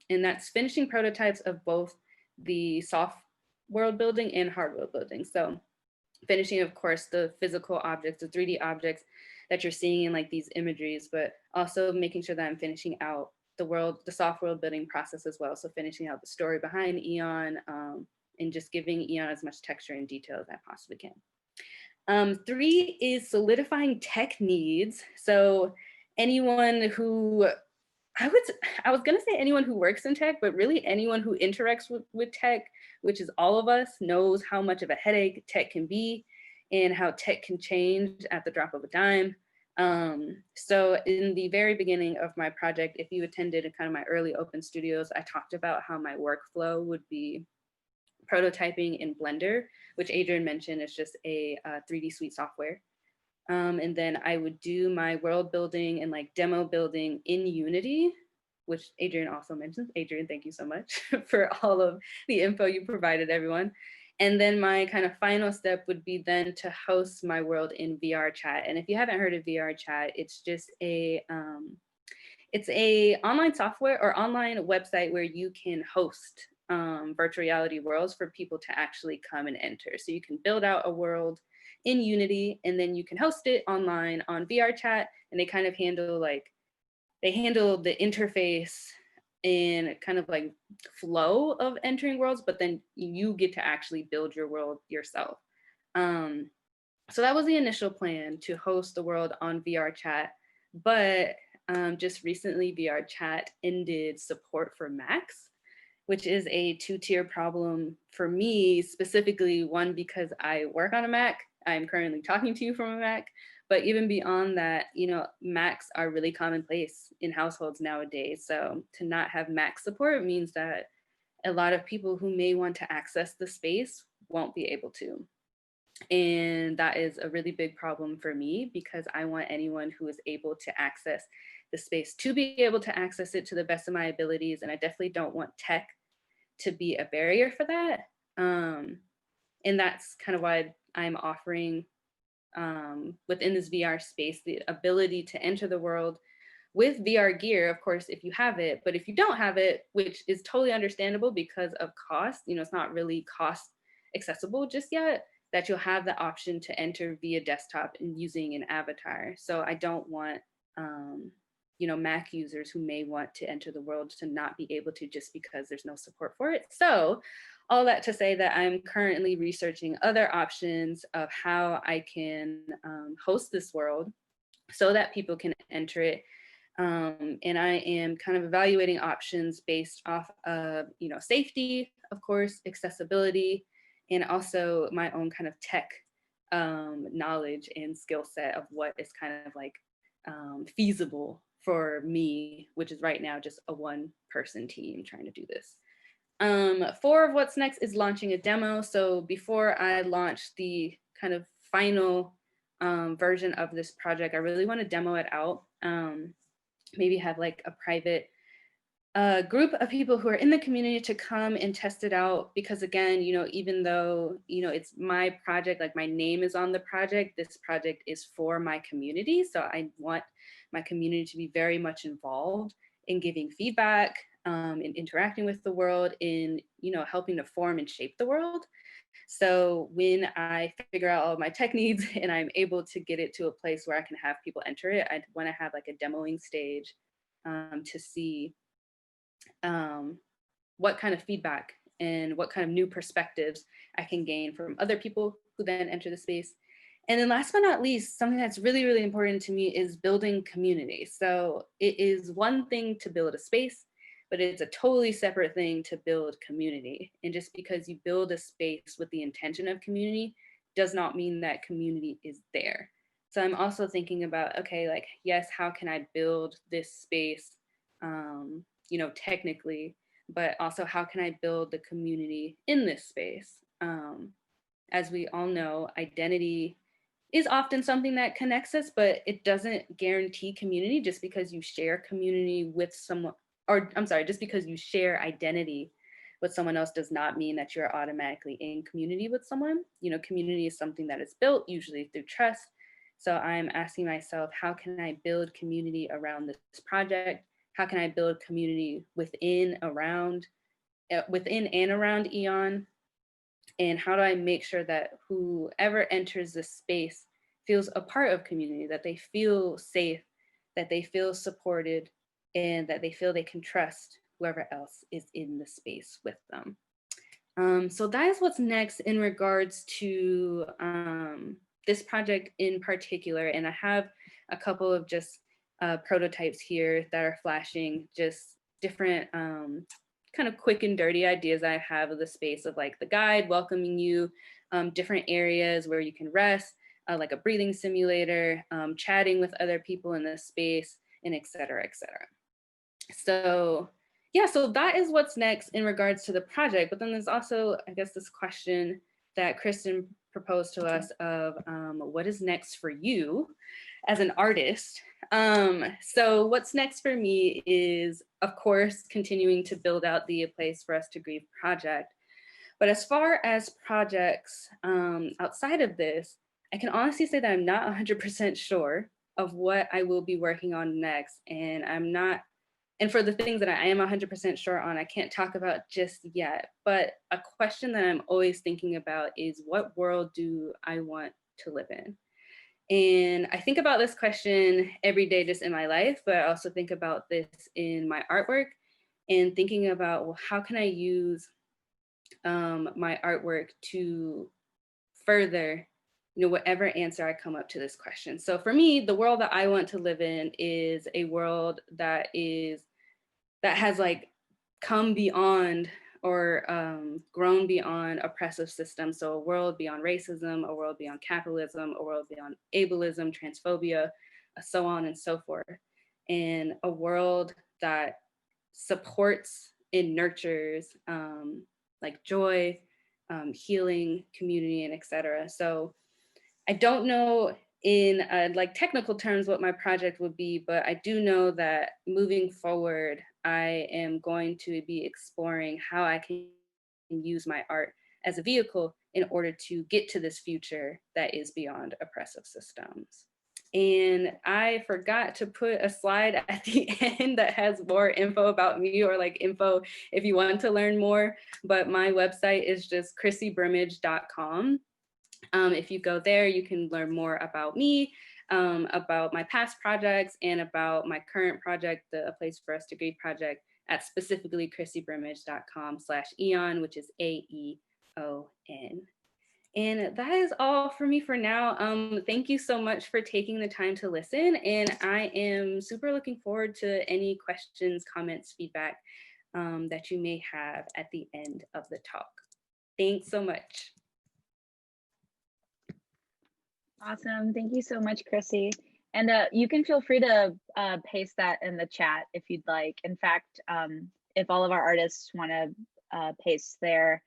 And that's finishing prototypes of both the soft world building and hard world building. So finishing, of course, the physical objects, the 3D objects that you're seeing in like these imageries, but also making sure that I'm finishing out the soft world building process as well. So finishing out the story behind Eon and just giving Eon as much texture and detail as I possibly can. 3 is solidifying tech needs. So anyone who, I was gonna say anyone who works in tech, but really anyone who interacts with tech, which is all of us, knows how much of a headache tech can be and how tech can change at the drop of a dime. So in the very beginning of my project, if you attended kind of my early open studios, I talked about how my workflow would be prototyping in Blender, which Adrian mentioned is just a 3D suite software. And then I would do my world building and like demo building in Unity, which Adrian also mentions. Adrian, thank you so much for all of the info you provided everyone. And then my kind of final step would be then to host my world in VR chat. And if you haven't heard of VR chat, it's just It's a online software or online website where you can host virtual reality worlds for people to actually come and enter. So you can build out a world in Unity, and then you can host it online on VR chat, and they kind of handle the interface and kind of like flow of entering worlds, but then you get to actually build your world yourself. So that was the initial plan, to host the world on VR chat, but just recently VR chat ended support for Macs, which is a two-tier problem for me, specifically. One, because I work on a Mac. I'm currently talking to you from a Mac, but even beyond that, Macs are really commonplace in households nowadays. So to not have Mac support means that a lot of people who may want to access the space won't be able to. And that is a really big problem for me, because I want anyone who is able to access the space to be able to access it to the best of my abilities. And I definitely don't want tech to be a barrier for that. And that's kind of why I'm offering within this VR space the ability to enter the world with VR gear, of course, if you have it. But if you don't have it, which is totally understandable because of cost, it's not really cost accessible just yet, that you'll have the option to enter via desktop and using an avatar. So I don't want Mac users who may want to enter the world to not be able to, just because there's no support for it. So all that to say that I'm currently researching other options of how I can host this world so that people can enter it. And I am kind of evaluating options based off of, safety, of course, accessibility, and also my own kind of tech knowledge and skill set of what is kind of like feasible for me, which is right now just a one-person team trying to do this. For of what's next is launching a demo. So before I launch the kind of final version of this project, I really want to demo it out. Maybe have like a private group of people who are in the community to come and test it out. Because again, even though, it's my project, like my name is on the project, this project is for my community. So I want my community to be very much involved in giving feedback, in interacting with the world, in, helping to form and shape the world. So when I figure out all of my tech needs and I'm able to get it to a place where I can have people enter it, I want to have like a demoing stage to see what kind of feedback and what kind of new perspectives I can gain from other people who then enter the space. And then last but not least, something that's really, really important to me is building community. So it is one thing to build a space, but it's a totally separate thing to build community. And just because you build a space with the intention of community does not mean that community is there. So I'm also thinking about, okay, like, yes, how can I build this space, technically, but also how can I build the community in this space? As we all know, identity is often something that connects us, but it doesn't guarantee community. Just because you share community with someone, or I'm sorry, just because you share identity with someone else does not mean that you're automatically in community with someone. Community is something that is built usually through trust. So I'm asking myself, how can I build community around this project? How can I build community within and around Eon? And how do I make sure that whoever enters this space feels a part of community, that they feel safe, that they feel supported, and that they feel they can trust whoever else is in the space with them. So that is what's next in regards to this project in particular. And I have a couple of just prototypes here that are flashing just different kind of quick and dirty ideas I have of the space, of like the guide welcoming you, different areas where you can rest, like a breathing simulator, chatting with other people in the space, and et cetera, et cetera. So yeah, so that is what's next in regards to the project. But then there's also, I guess, this question that Kristen proposed to us of what is next for you as an artist? So what's next for me is, of course, continuing to build out the A Place for Us to Grieve project. But as far as projects outside of this, I can honestly say that I'm not 100% sure of what I will be working on next. And and for the things that I am 100% sure on, I can't talk about just yet. But a question that I'm always thinking about is, what world do I want to live in? And I think about this question every day just in my life, but I also think about this in my artwork and thinking about, well, how can I use my artwork to further, whatever answer I come up to this question. So for me, the world that I want to live in is a world that has like come beyond or grown beyond oppressive systems. So a world beyond racism, a world beyond capitalism, a world beyond ableism, transphobia, so on and so forth. And a world that supports and nurtures like joy, healing, community, and etc. So I don't know in like technical terms what my project would be, but I do know that moving forward, I am going to be exploring how I can use my art as a vehicle in order to get to this future that is beyond oppressive systems. And I forgot to put a slide at the end that has more info about me, or like info if you want to learn more, but my website is just chrissybrimmage.com. If you go there, you can learn more about me, about my past projects, and about my current project, the A Place for Us to Grieve project, at specifically chrissybrimmage.com/Eon, which is AEON. And that is all for me for now. Thank you so much for taking the time to listen. And I am super looking forward to any questions, comments, feedback that you may have at the end of the talk. Thanks so much. Awesome. Thank you so much, Chrissy. And you can feel free to paste that in the chat if you'd like. In fact, if all of our artists want to paste their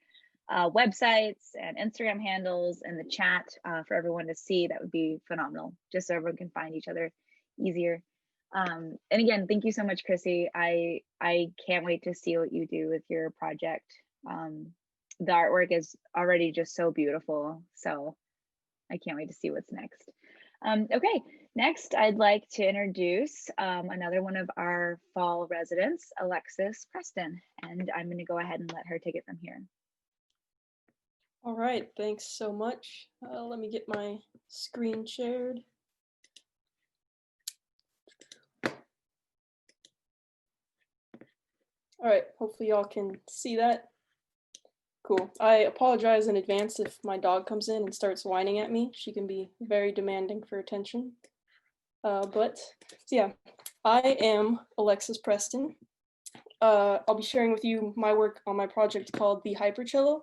websites and Instagram handles in the chat for everyone to see, that would be phenomenal, just so everyone can find each other easier. And again, thank you so much, Chrissy. I can't wait to see what you do with your project. The artwork is already just so beautiful, so I can't wait to see what's next. Okay, next I'd like to introduce another one of our fall residents, Alexys Preston, and I'm going to go ahead and let her take it from here. All right, thanks so much. Let me get my screen shared. All right, hopefully y'all can see that. Cool. I apologize in advance if my dog comes in and starts whining at me. She can be very demanding for attention. So yeah, I am Alexys Preston. I'll be sharing with you my work on my project called The Hypercello.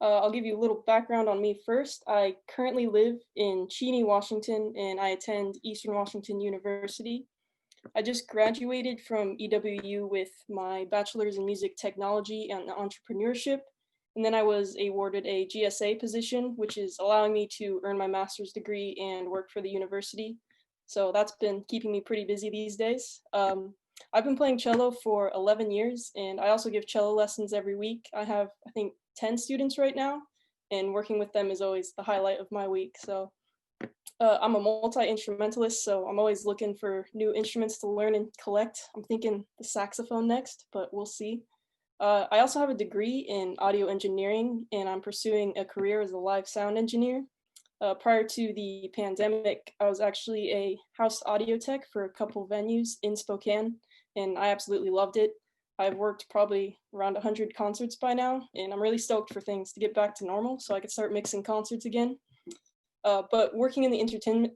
I'll give you a little background on me first. I currently live in Cheney, Washington, and I attend Eastern Washington University. I just graduated from EWU with my bachelor's in music technology and entrepreneurship. And then I was awarded a GSA position, which is allowing me to earn my master's degree and work for the university. So that's been keeping me pretty busy these days. I've been playing cello for 11 years, and I also give cello lessons every week. I have, I think, 10 students right now, and working with them is always the highlight of my week. So I'm a multi-instrumentalist, so I'm always looking for new instruments to learn and collect. I'm thinking the saxophone next, but we'll see. I also have a degree in audio engineering, and I'm pursuing a career as a live sound engineer. Prior to the pandemic, I was actually a house audio tech for a couple venues in Spokane, and I absolutely loved it. I've worked probably around 100 concerts by now, and I'm really stoked for things to get back to normal so I could start mixing concerts again. But working in the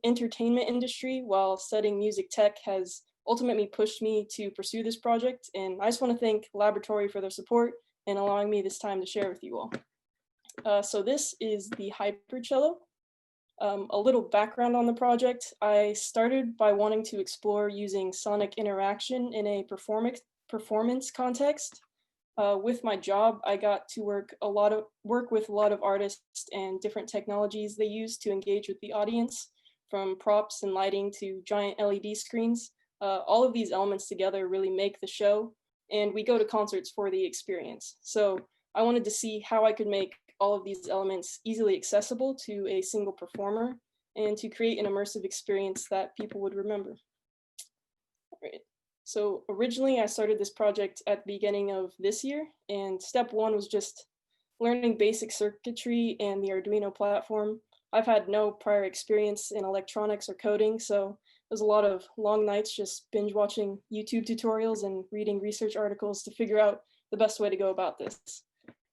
entertainment industry while studying music tech has ultimately pushed me to pursue this project, and I just want to thank Laboratory for their support and allowing me this time to share with you all. So this is the Hypercello. A little background on the project. I started by wanting to explore using sonic interaction in a performance context. With my job, I got to work with a lot of artists and different technologies they use to engage with the audience, from props and lighting to giant LED screens. All of these elements together really make the show, and we go to concerts for the experience. So I wanted to see how I could make all of these elements easily accessible to a single performer. and to create an immersive experience that people would remember. All right. So originally I started this project at the beginning of this year, and step one was just learning basic circuitry and the Arduino platform. I've had no prior experience in electronics or coding, so there's a lot of long nights just binge watching YouTube tutorials and reading research articles to figure out the best way to go about this.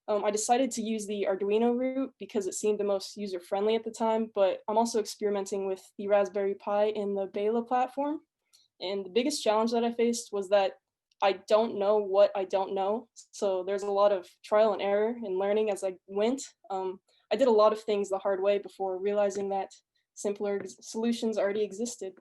I decided to use the Arduino route because it seemed the most user-friendly at the time, but I'm also experimenting with the Raspberry Pi and the Bela platform. And the biggest challenge that I faced was that I don't know what I don't know. So there's a lot of trial and error and learning as I went. I did a lot of things the hard way before realizing that simpler solutions already existed.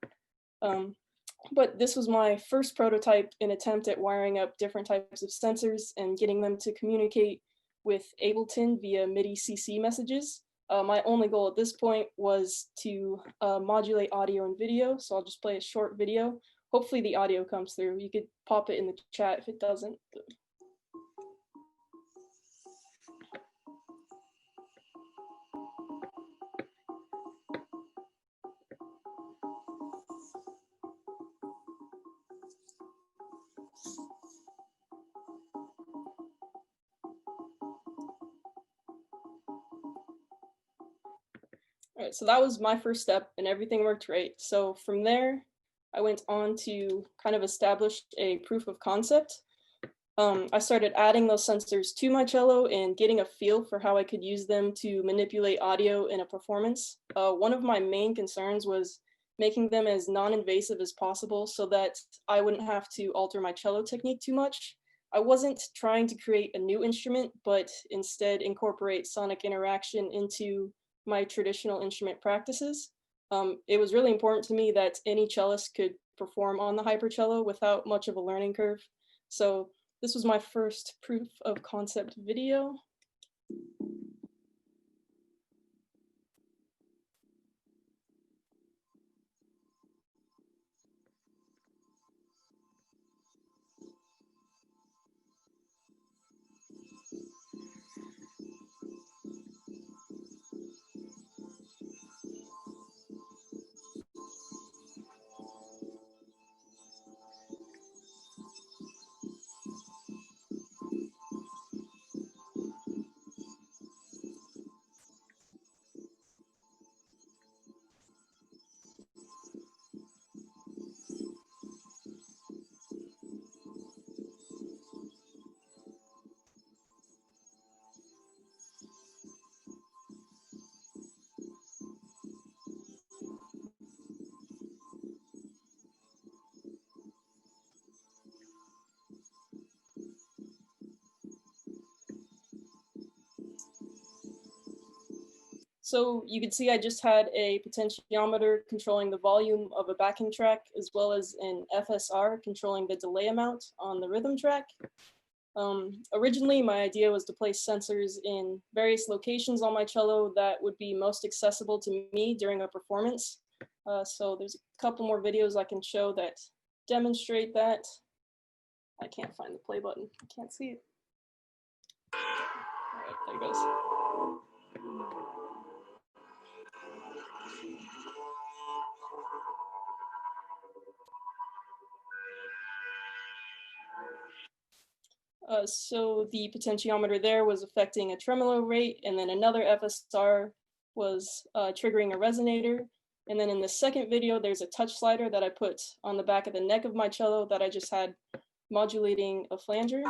But this was my first prototype and attempt at wiring up different types of sensors and getting them to communicate with Ableton via MIDI CC messages. My only goal at this point was to modulate audio and video. So I'll just play a short video. Hopefully the audio comes through. You could pop it in the chat if it doesn't. All right, so that was my first step and everything worked great. So from there, I went on to kind of establish a proof of concept. I started adding those sensors to my cello and getting a feel for how I could use them to manipulate audio in a performance. One of my main concerns was making them as non-invasive as possible so that I wouldn't have to alter my cello technique too much. I wasn't trying to create a new instrument, but instead incorporate sonic interaction into my traditional instrument practices. It was really important to me that any cellist could perform on the hypercello without much of a learning curve. So this was my first proof of concept video. So you can see I just had a potentiometer controlling the volume of a backing track, as well as an FSR controlling the delay amount on the rhythm track. Originally, my idea was to place sensors in various locations on my cello that would be most accessible to me during a performance. So there's a couple more videos I can show that demonstrate that. I can't find the play button. I can't see it. All right, there it goes. So the potentiometer there was affecting a tremolo rate, and then another FSR was triggering a resonator. And then in the second video, there's a touch slider that I put on the back of the neck of my cello that I just had modulating a flanger.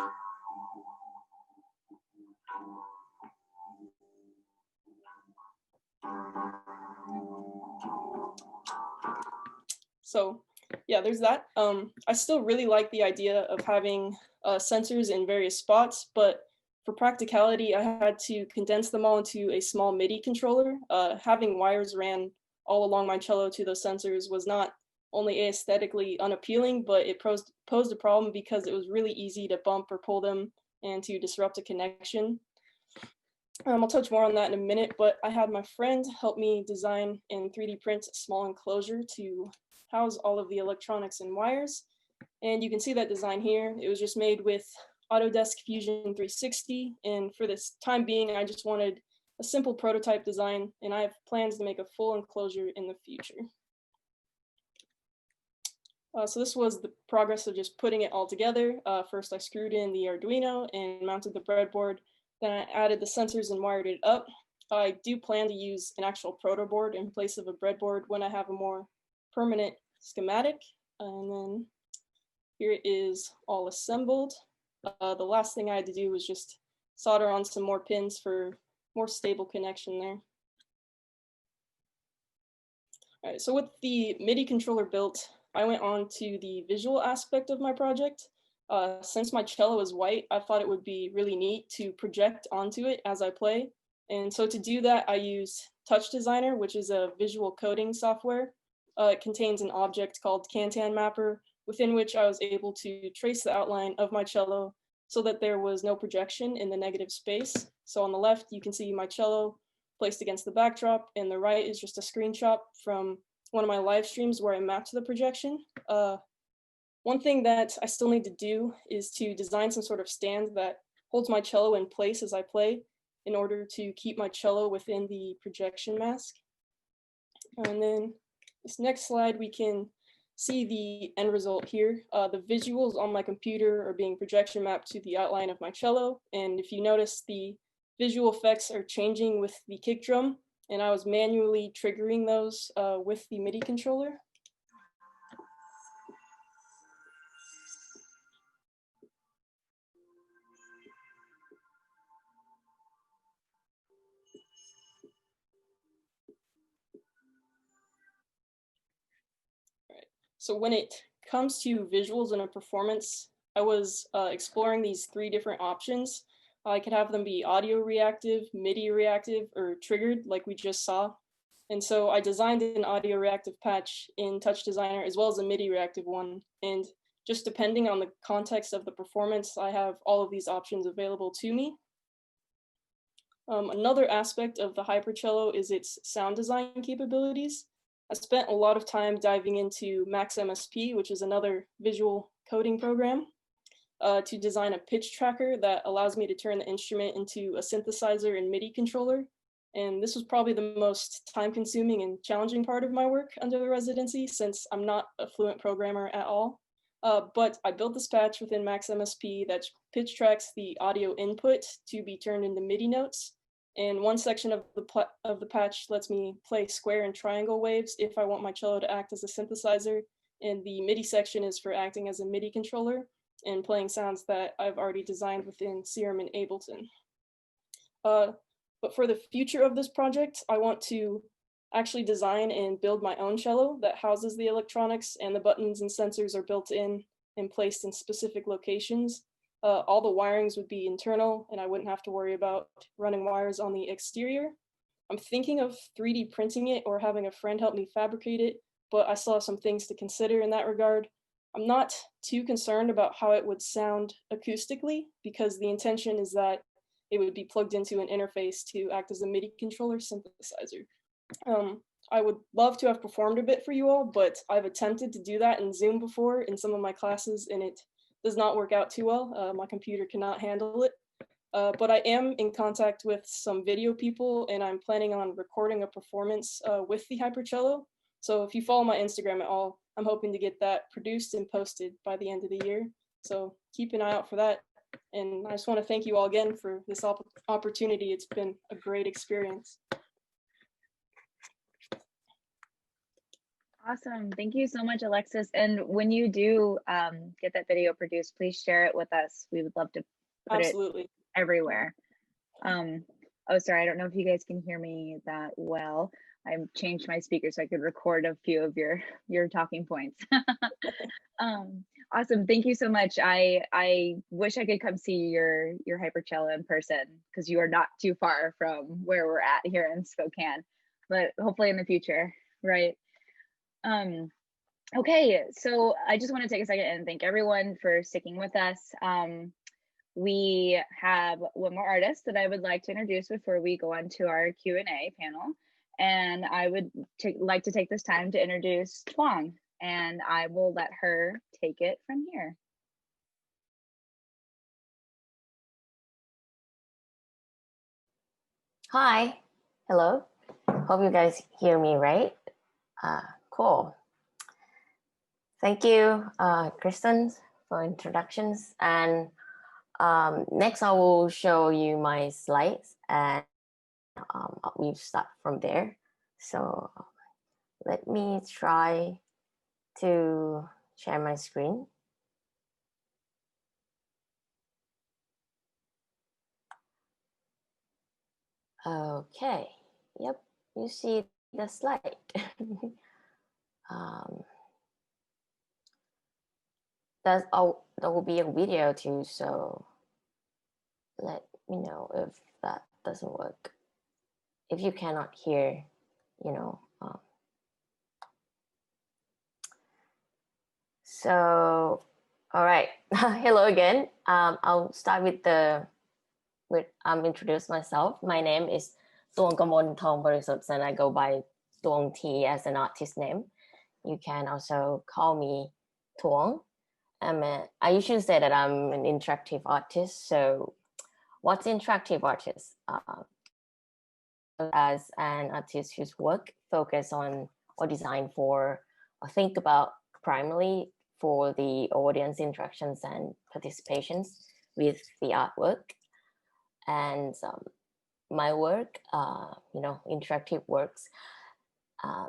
So yeah, there's that. I still really like the idea of having sensors in various spots, but for practicality, I had to condense them all into a small MIDI controller. Having wires ran all along my cello to those sensors was not only aesthetically unappealing, but it posed a problem because it was really easy to bump or pull them and to disrupt a connection. I'll touch more on that in a minute, but I had my friend help me design and 3D print a small enclosure to house all of the electronics and wires. And you can see that design here. It was just made with Autodesk Fusion 360. And for this time being, I just wanted a simple prototype design, and I have plans to make a full enclosure in the future. So this was the progress of just putting it all together. First, I screwed in the Arduino and mounted the breadboard. Then I added the sensors and wired it up. I do plan to use an actual proto board in place of a breadboard when I have a more permanent schematic. And then here it is all assembled. The last thing I had to do was just solder on some more pins for more stable connection there. All right, so with the MIDI controller built, I went on to the visual aspect of my project. Since my cello is white, I thought it would be really neat to project onto it as I play. And so to do that, I use Touch Designer, which is a visual coding software. It contains an object called Cantan Mapper, within which I was able to trace the outline of my cello so that there was no projection in the negative space. So on the left, you can see my cello placed against the backdrop, and the right is just a screenshot from one of my live streams where I mapped the projection. One thing that I still need to do is to design some sort of stand that holds my cello in place as I play in order to keep my cello within the projection mask. And then this next slide, we can see the end result here. The visuals on my computer are being projection mapped to the outline of my cello. And if you notice, the visual effects are changing with the kick drum, and I was manually triggering those with the MIDI controller. So when it comes to visuals in a performance, I was exploring these 3 different options. I could have them be audio reactive, MIDI reactive, or triggered like we just saw. And so I designed an audio reactive patch in Touch Designer as well as a MIDI reactive one. And just depending on the context of the performance, I have all of these options available to me. Another aspect of the Hypercello is its sound design capabilities. I spent a lot of time diving into Max MSP, which is another visual coding program, to design a pitch tracker that allows me to turn the instrument into a synthesizer and MIDI controller. And this was probably the most time-consuming and challenging part of my work under the residency, since I'm not a fluent programmer at all. But I built this patch within Max MSP that pitch tracks the audio input to be turned into MIDI notes. And one section of the patch lets me play square and triangle waves if I want my cello to act as a synthesizer. And the MIDI section is for acting as a MIDI controller and playing sounds that I've already designed within Serum and Ableton. But for the future of this project, I want to actually design and build my own cello that houses the electronics, and the buttons and sensors are built in and placed in specific locations. All the wirings would be internal, and I wouldn't have to worry about running wires on the exterior. I'm thinking of 3D printing it or having a friend help me fabricate it, but I still have some things to consider in that regard. I'm not too concerned about how it would sound acoustically, because the intention is that it would be plugged into an interface to act as a MIDI controller synthesizer. I would love to have performed a bit for you all, but I've attempted to do that in Zoom before in some of my classes, and it does not work out too well. My computer cannot handle it. But I am in contact with some video people, and I'm planning on recording a performance with the Hypercello. So if you follow my Instagram at all, I'm hoping to get that produced and posted by the end of the year. So keep an eye out for that. And I just want to thank you all again for this opportunity. It's been a great experience. Awesome. Thank you so much, Alexys. And when you do get that video produced, please share it with us. We would love to put Absolutely. it everywhere. Oh, sorry, I don't know if you guys can hear me that well. I changed my speaker so I could record a few of your talking points. Awesome. Thank you so much. I wish I could come see your Hypercello in person, because you are not too far from where we're at here in Spokane, but hopefully in the future, right? Okay, so I just want to take a second and thank everyone for sticking with us. We have one more artist that I would like to introduce before we go on to our Q&A panel. And I would like to take this time to introduce Tuang, and I will let her take it from here. Hi, hello. Hope you guys hear me right. Cool. Thank you, Kristen, for introductions. And next, I will show you my slides, and we'll start from there. So let me try to share my screen. Okay, yep, you see the slide. There will be a video too, so let me know if that doesn't work. If you cannot hear, you know. So, all right, hello again. I'll start with introduce myself. My name is Tuang T, and I go by Tuang T as an artist name. You can also call me Tuang. I usually say that I'm an interactive artist. So what's interactive artist? As an artist whose work focus on or design for or think about primarily for the audience interactions and participations with the artwork. And my work, interactive works, I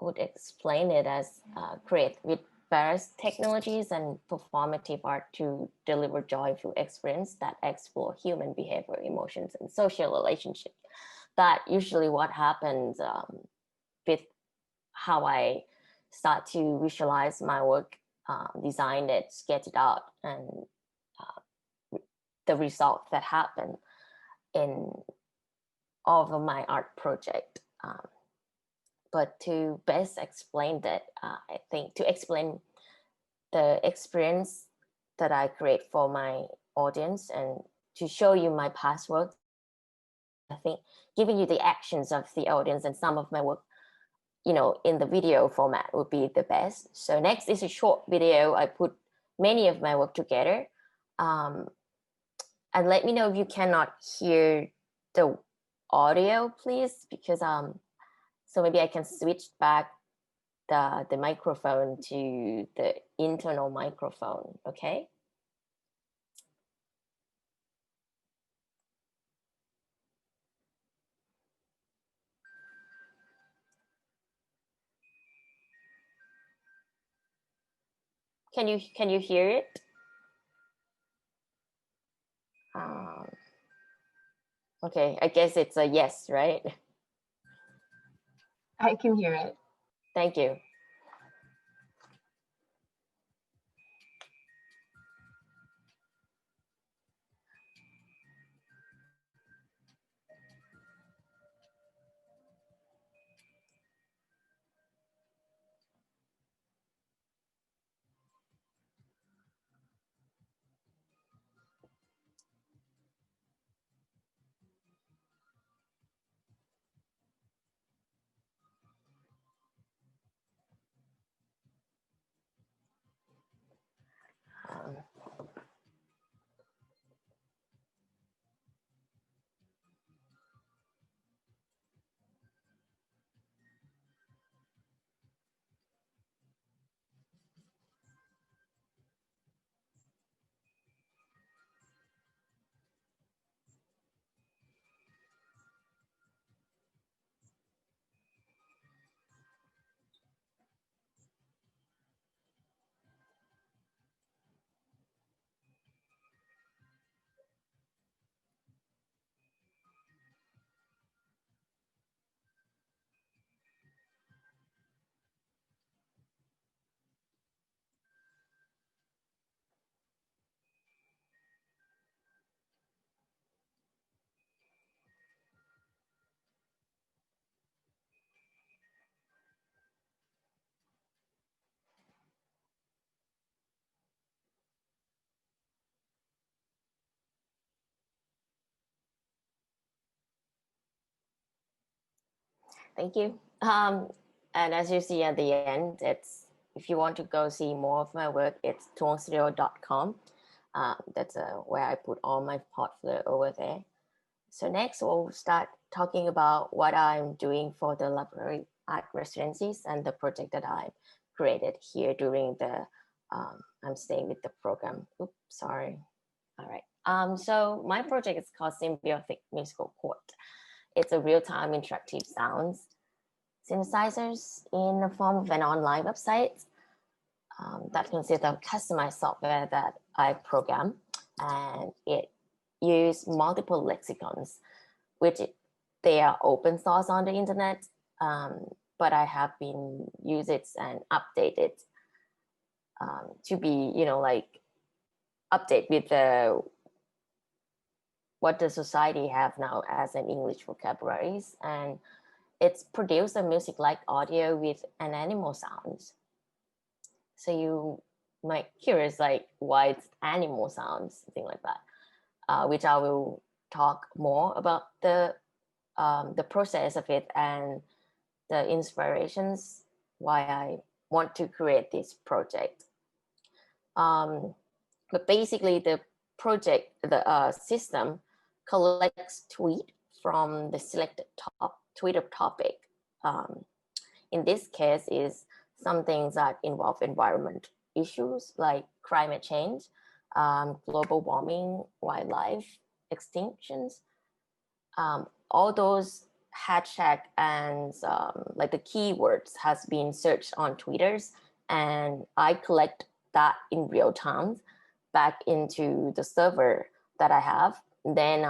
would explain it as create with various technologies and performative art to deliver joyful experience that explore human behavior, emotions, and social relationships. That usually what happens with how I start to visualize my work, design it, sketch it out, and the result that happen in all of my art project. But to best explain that, I think to explain the experience that I create for my audience and to show you my past work, I think giving you the actions of the audience and some of my work, in the video format would be the best. So next is a short video. I put many of my work together. And let me know if you cannot hear the audio, please, because so maybe I can switch back the microphone to the internal microphone, okay? Can you hear it? Okay, I guess it's a yes, right? I can hear it. Thank you. Thank you. And as you see at the end, it's if you want to go see more of my work, it's tuangstudio.com. That's where I put all my portfolio over there. So next we'll start talking about what I'm doing for the library art residencies and the project that I created here during the, I'm staying with the program. Oops, sorry. All right. So my project is called Symbiotic Musical Court. It's a real-time interactive sounds synthesizers in the form of an online website that consists of customized software that I program, and it uses multiple lexicons, which they are open source on the internet, but I have been used it and updated to be, like update with the what the society have now as an English vocabularies, and it's produced a music like audio with an animal sounds. So you might curious like why it's animal sounds, something like that, which I will talk more about the process of it and the inspirations why I want to create this project. But basically the project, the system collects tweet from the selected Twitter topic. In this case is some things that involve environment issues like climate change, global warming, wildlife extinctions, all those hashtag and like the keywords has been searched on Twitters, and I collect that in real time back into the server that I have. Then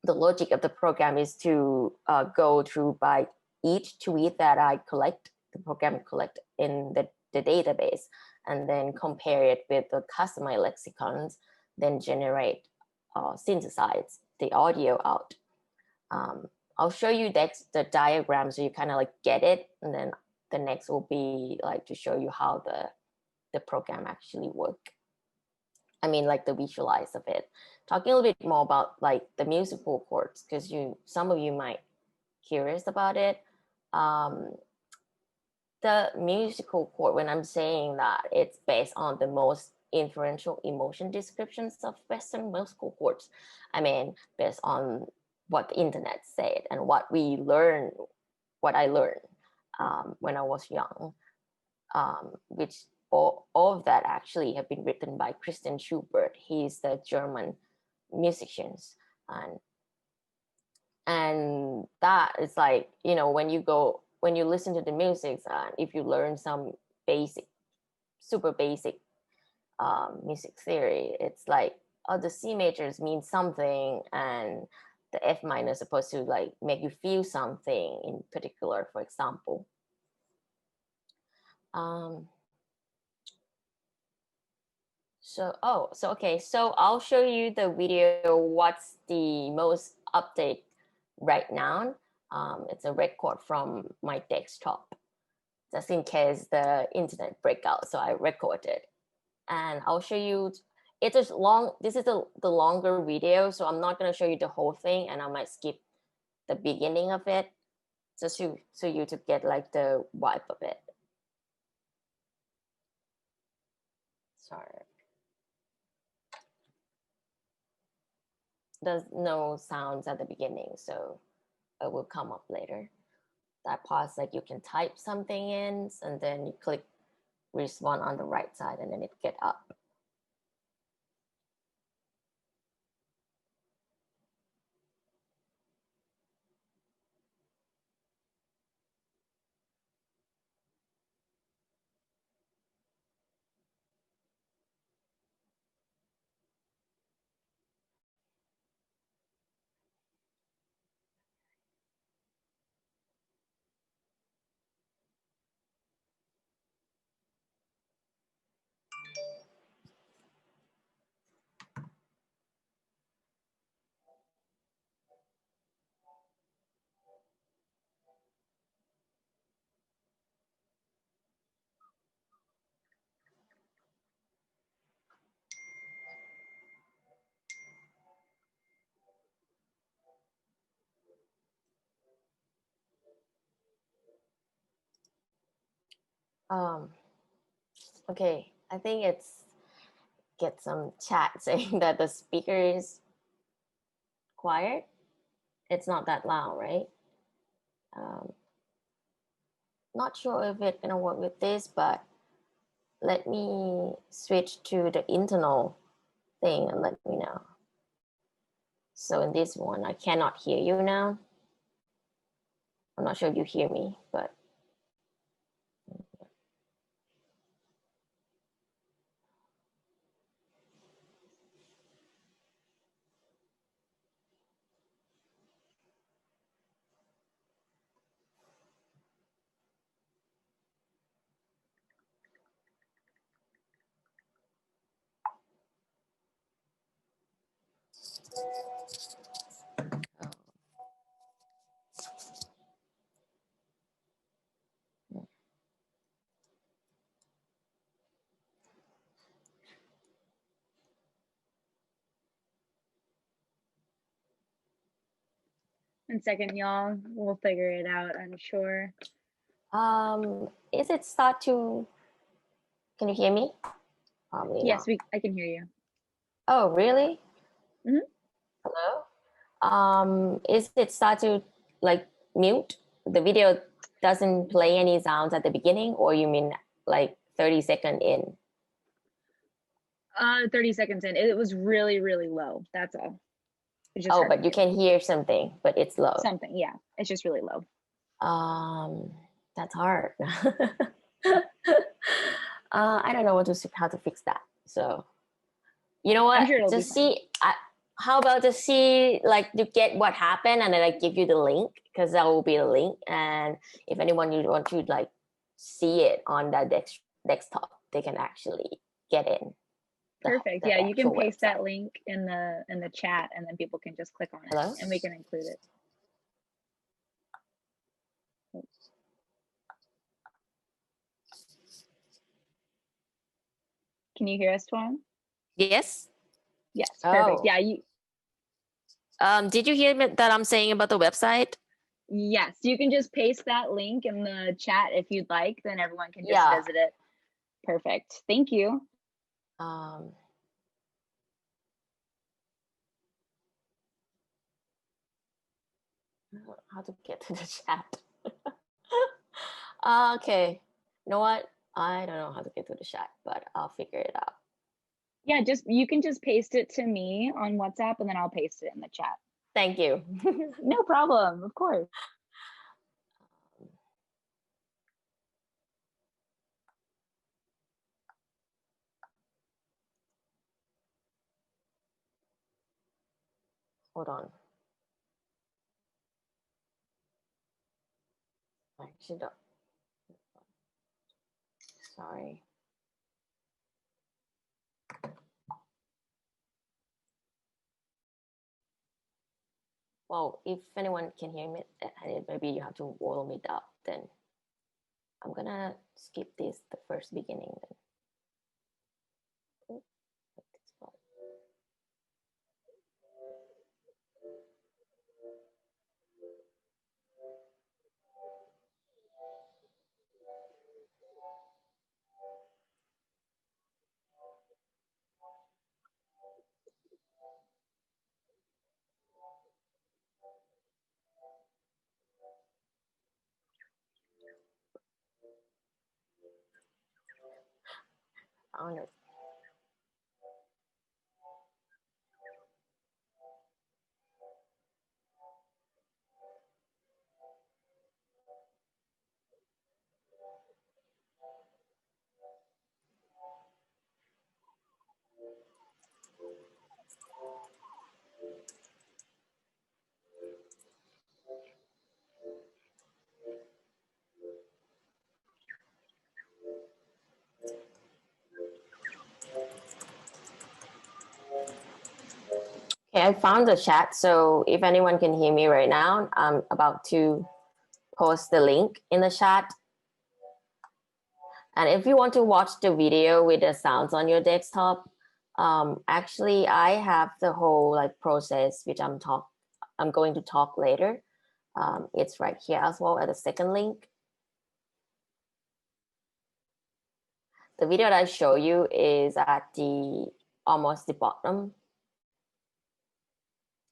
the logic of the program is to go through by each tweet that I collect, the program collect in the database, and then compare it with the customized lexicons, then generate, synthesize the audio out. I'll show you the diagram so you kind of like get it, and then the next will be like to show you how the program actually work. I mean, like the visualize of it. Talking a little bit more about like the musical chords, because some of you might curious about it. The musical chord, when I'm saying that it's based on the most influential emotion descriptions of Western musical chords, I mean, based on what the internet said and what I learned when I was young, which all of that actually have been written by Christian Schubert. He's the German musician, and that is like, when you listen to the music, if you learn some super basic music theory, it's like, the C majors mean something, and the F minor is supposed to like make you feel something in particular, for example. So I'll show you the video, what's the most update right now. It's a record from my desktop, just in case the internet breakout, so I recorded. And I'll show you, this is the longer video, so I'm not going to show you the whole thing, and I might skip the beginning of it, just so you to get like the vibe of it. Sorry. There's no sounds at the beginning, so it will come up later. That part's like you can type something in, and then you click respond on the right side, and then it get up. Okay, I think it's get some chat saying that the speaker is quiet. It's not that loud, right? Not sure if it's gonna work with this, but let me switch to the internal thing and let me know. So in this one, I cannot hear you now. I'm not sure if you hear me, but One second, y'all. We'll figure it out, I'm sure. is it start to, can you hear me? Probably Yes, not. I can hear you. Oh, really? Mhm. Hello? Is it start to like mute? The video doesn't play any sounds at the beginning, or you mean like 30 seconds in? 30 seconds in. It was really, really low. That's all. It's just Oh, hard but to you hear. can hear something, but it's low. Something, yeah. It's just really low. That's hard. I don't know how to fix that. So, you know what? I'm sure it'll be Just fine. see. How about just see, like, you get what happened, and then I give you the link, because that will be the link. And if anyone you want to like see it on that desktop, they can actually get in. Perfect. The Yeah, you can actual paste website. that link in the chat, and then people can just click on it. Hello? And we can include it. Can you hear us, Tuang? Yes. Yes, perfect. Oh. Yeah, Did you hear that I'm saying about the website? yes, you can just paste that link in the chat if you'd like, then everyone can just Yeah. visit it. Perfect. Thank you. How to get to the chat. Okay. You know what? I don't know how to get to the chat, but I'll figure it out. Yeah, you can just paste it to me on WhatsApp, and then I'll paste it in the chat. Thank you. No problem, of course. Hold on. I should. Sorry. Well, if anyone can hear me, maybe you have to warm it up. Then I'm gonna skip this, the first beginning. Then. I don't know. Okay, I found the chat. So if anyone can hear me right now, I'm about to post the link in the chat. And if you want to watch the video with the sounds on your desktop, actually I have the whole like process, which I'm going to talk later. It's right here as well at the second link. The video that I show you is at almost the bottom.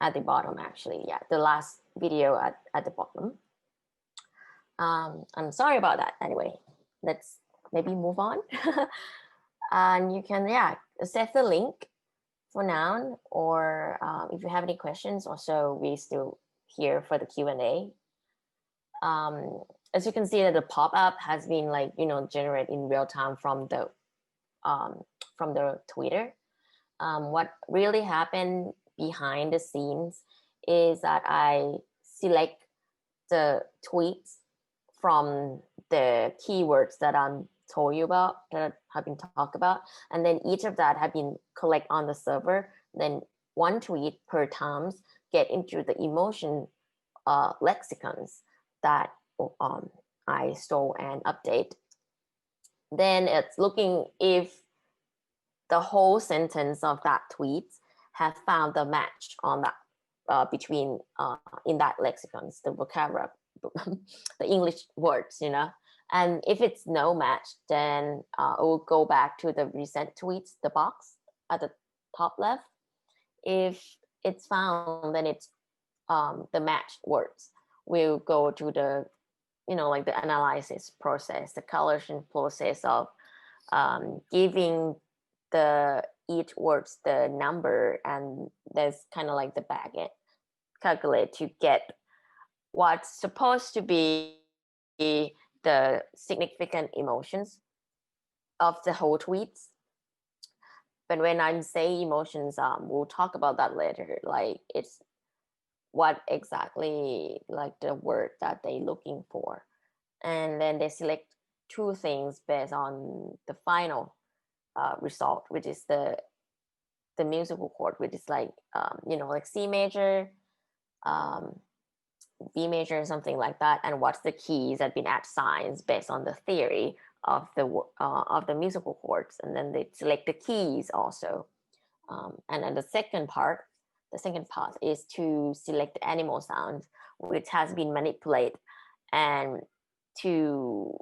at the bottom, actually. Yeah, the last video at the bottom. I'm sorry about that. Anyway, let's maybe move on. And you can, yeah, set the link for now, or if you have any questions also, we still here for the Q&A. As you can see that the pop-up has been like, generated in real time from the Twitter. What really happened behind the scenes is that I select the tweets from the keywords that I'm told you about, that have been talked about, and then each of that have been collect on the server. Then one tweet per times get into the emotion lexicons that I store and update. Then it's looking if the whole sentence of that tweet have found the match on that between in that lexicons, the vocabulary, the English words, and if it's no match, then it will go back to the recent tweets, the box at the top left. If it's found, then it's the match words will go to the like the analysis process, the collation process of giving the each words the number, and there's kind of like the backend calculate to get what's supposed to be the significant emotions of the whole tweets. But when I say emotions, we'll talk about that later. Like it's what exactly like the word that they're looking for, and then they select two things based on the final result, which is the musical chord, which is like like C major, B major, something like that, and what's the keys that been assigned based on the theory of the musical chords, and then they select the keys also. And then the second part is to select the animal sounds, which has been manipulated and to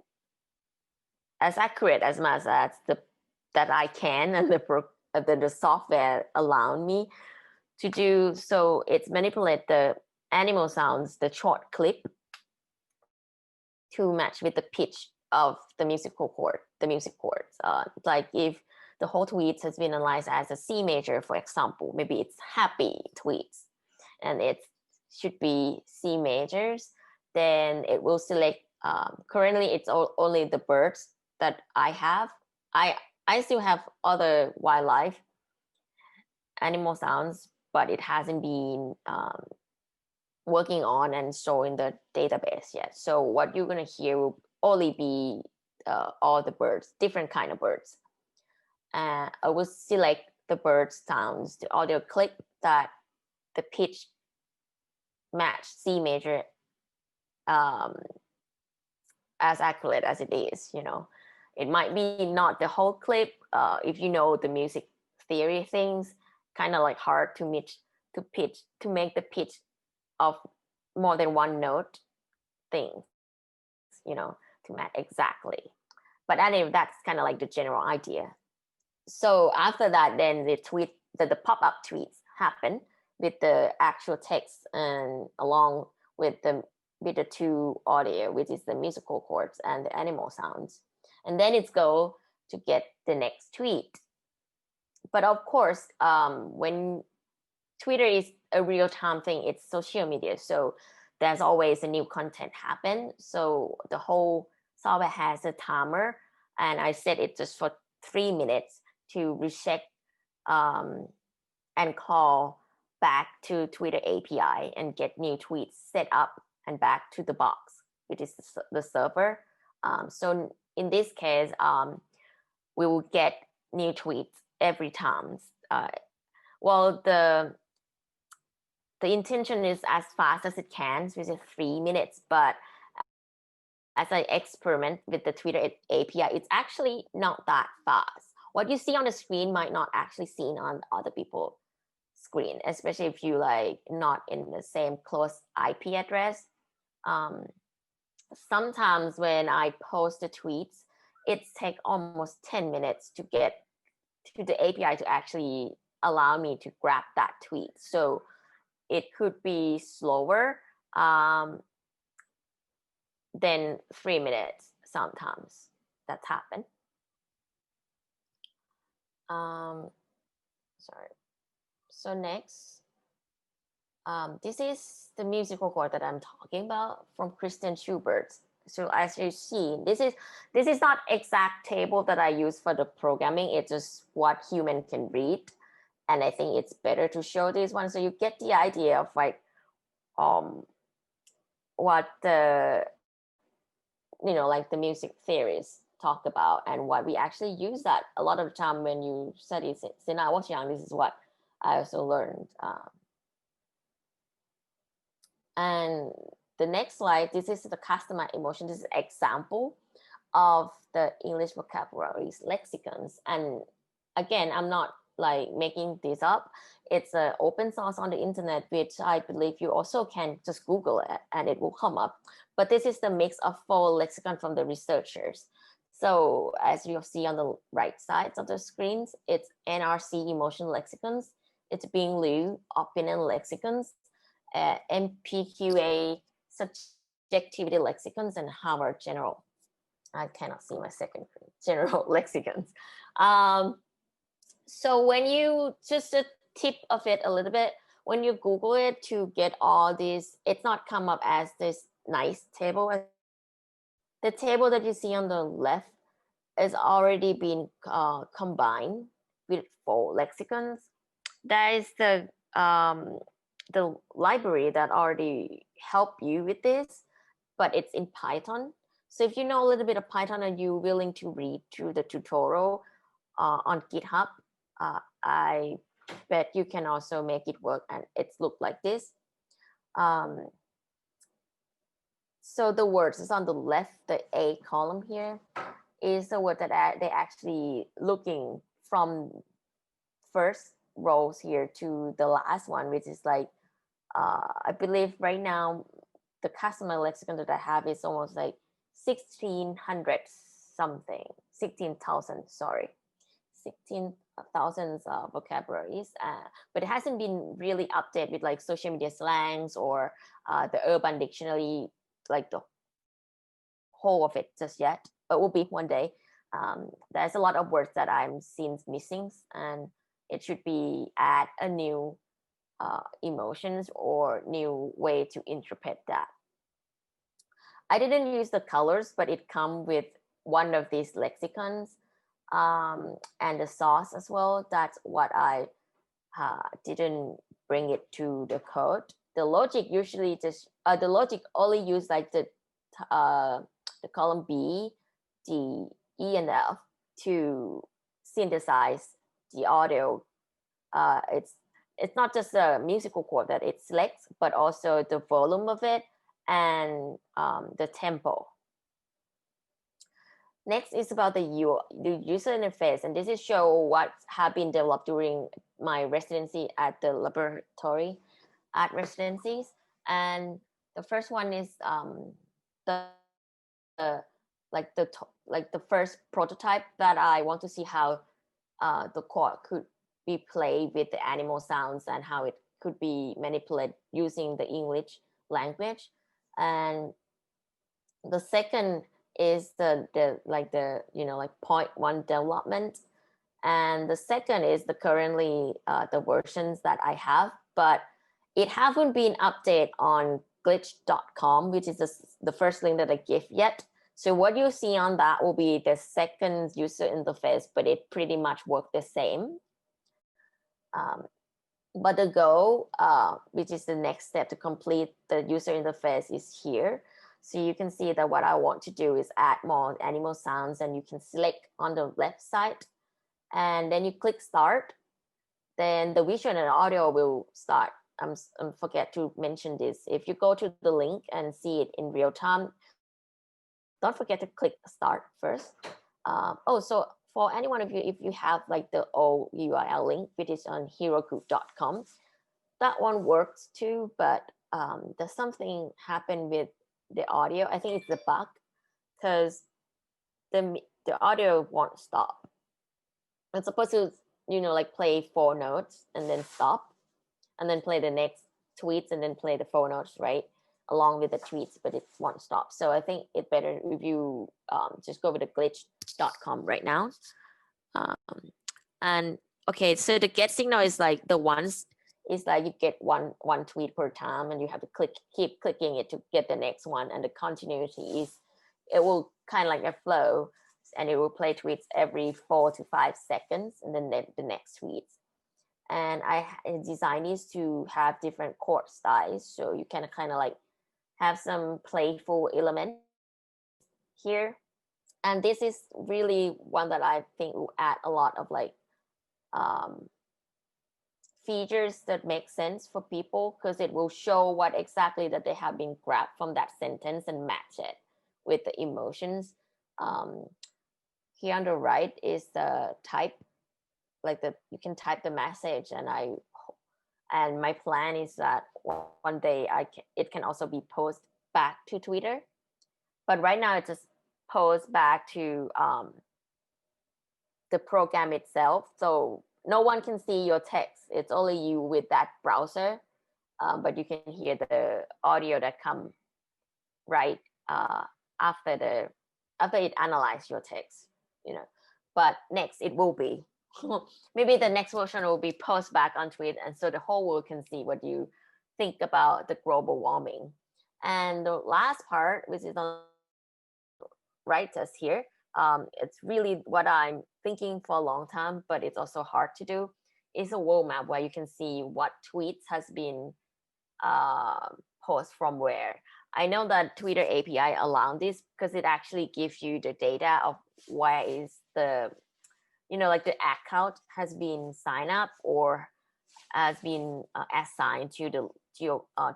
as accurate as much as that I can, and the software allowed me to do. So it's manipulate the animal sounds, the short clip, to match with the pitch of the musical chord, the music chords. Like if the whole tweet has been analyzed as a C major, for example, maybe it's happy tweets, and it should be C majors, then it will select, currently it's only the birds that I have. I still have other wildlife animal sounds, but it hasn't been working on and stored in the database yet. So what you're gonna hear will only be all the birds, different kind of birds. I will select the bird sounds, the audio clip that the pitch match C major as accurate as it is. It might be not the whole clip. If you know the music theory things, kind of like hard to make the pitch of more than one note things, to match exactly. But anyway, that's kind of like the general idea. So after that, then the pop-up tweets happen with the actual text and along with the two audio, which is the musical chords and the animal sounds. And then it's go to get the next tweet. But of course, when Twitter is a real-time thing, it's social media, so there's always a new content happen. So the whole software has a timer, and I set it just for 3 minutes to recheck and call back to Twitter API and get new tweets set up and back to the box, which is the server. So in this case, we will get new tweets every time. Well, the intention is as fast as it can, which is 3 minutes, but as I experiment with the Twitter API, it's actually not that fast. What you see on the screen might not actually seen on other people's screen, especially if you like not in the same close IP address. Sometimes when I post the tweets, it takes almost 10 minutes to get to the API to actually allow me to grab that tweet. So it could be slower than 3 minutes sometimes. That's happened. Sorry. So next, this is the musical chord that I'm talking about from Christian Schubert. So as you see, this is not exact table that I use for the programming. It's just what human can read. And I think it's better to show this one so you get the idea of like what the like the music theorists talk about and what we actually use that a lot of the time when you study since I was young. This is what I also learned. And the next slide, this is the customer emotion. This is an example of the English vocabularies lexicons. And again, I'm not like making this up. It's an open source on the internet, which I believe you also can just Google it and it will come up. But this is the mix of 4 lexicon from the researchers. So as you'll see on the right sides of the screens, it's NRC emotion lexicons, it's Bing Liu opinion lexicons, MPQA subjectivity lexicons, and Harvard General. I cannot see my second screen. General lexicons. So when you just a tip of it a little bit, when you Google it to get all these, it's not come up as this nice table. The table that you see on the left is already been combined with 4 lexicons. That is the library that already help you with this, but it's in Python. So if you know a little bit of Python and you're willing to read through the tutorial on GitHub, I bet you can also make it work, and it's look like this. So the words is on the left, the A column here is the word that they actually looking from first rows here to the last one, which is like, I believe right now, the customer lexicon that I have is almost like 1600 something, 16,000, sorry, 16,000 vocabularies, but it hasn't been really updated with like social media slangs or the urban dictionary, like the whole of it just yet, but will be one day. There's a lot of words that I'm seeing missing, and it should be add a new emotions or new way to interpret that. I didn't use the colors, but it come with one of these lexicons and the sauce as well. That's what I didn't bring it to the code. The logic usually just the logic only use like the column B, D, E, and F to synthesize the audio. It's not just a musical chord that it selects, but also the volume of it and the tempo. Next is about the user interface, and this is show what have been developed during my residency at the laboratory at residencies. And the first one is the first prototype that I want to see how the chord could be played with the animal sounds and how it could be manipulated using the English language. And the second is the 0.1 development, and the second is the currently the versions that I have, but it haven't been updated on glitch.com, which is the first link that I give yet. So what you see on that will be the second user interface, but it pretty much works the same. But the goal, which is the next step to complete the user interface, is here. So you can see that what I want to do is add more animal sounds, and you can select on the left side, and then you click start. Then the visual and audio will start. I forget to mention this. If you go to the link and see it in real time, don't forget to click start first. So for any one of you, if you have like the old URL link, which is on herogroup.com, that one works too, but there's something happened with the audio. I think it's the bug, because the audio won't stop. It's supposed to, like play 4 notes and then stop, and then play the next tweets and then play the photos, right? Along with the tweets, but it won't stop. So I think it better if you just go over to glitch.com right now. And okay, so the get signal is like the ones is like you get one tweet per time, and you have to keep clicking it to get the next one. And the continuity is it will kind of like a flow, and it will play tweets every 4 to 5 seconds, and then the next tweets. And I designed these to have different chord styles, so you can kind of like have some playful elements here. And this is really one that I think will add a lot of like features that make sense for people, because it will show what exactly that they have been grabbed from that sentence and match it with the emotions. Here on the right is the type, like you can type the message, and my plan is that one day it can also be posted back to Twitter, but right now it just posts back to the program itself, so no one can see your text. It's only you with that browser, but you can hear the audio that come right after it analyzes your text, you know. But next it will be maybe the next version will be post back on Twitter, and so the whole world can see what you think about the global warming. And the last part, which is on right us here, it's really what I'm thinking for a long time, but it's also hard to do, is a world map where you can see what tweets has been posted from where. I know that Twitter API allows this because it actually gives you the data of where is the, you know, like the account has been signed up or has been assigned to the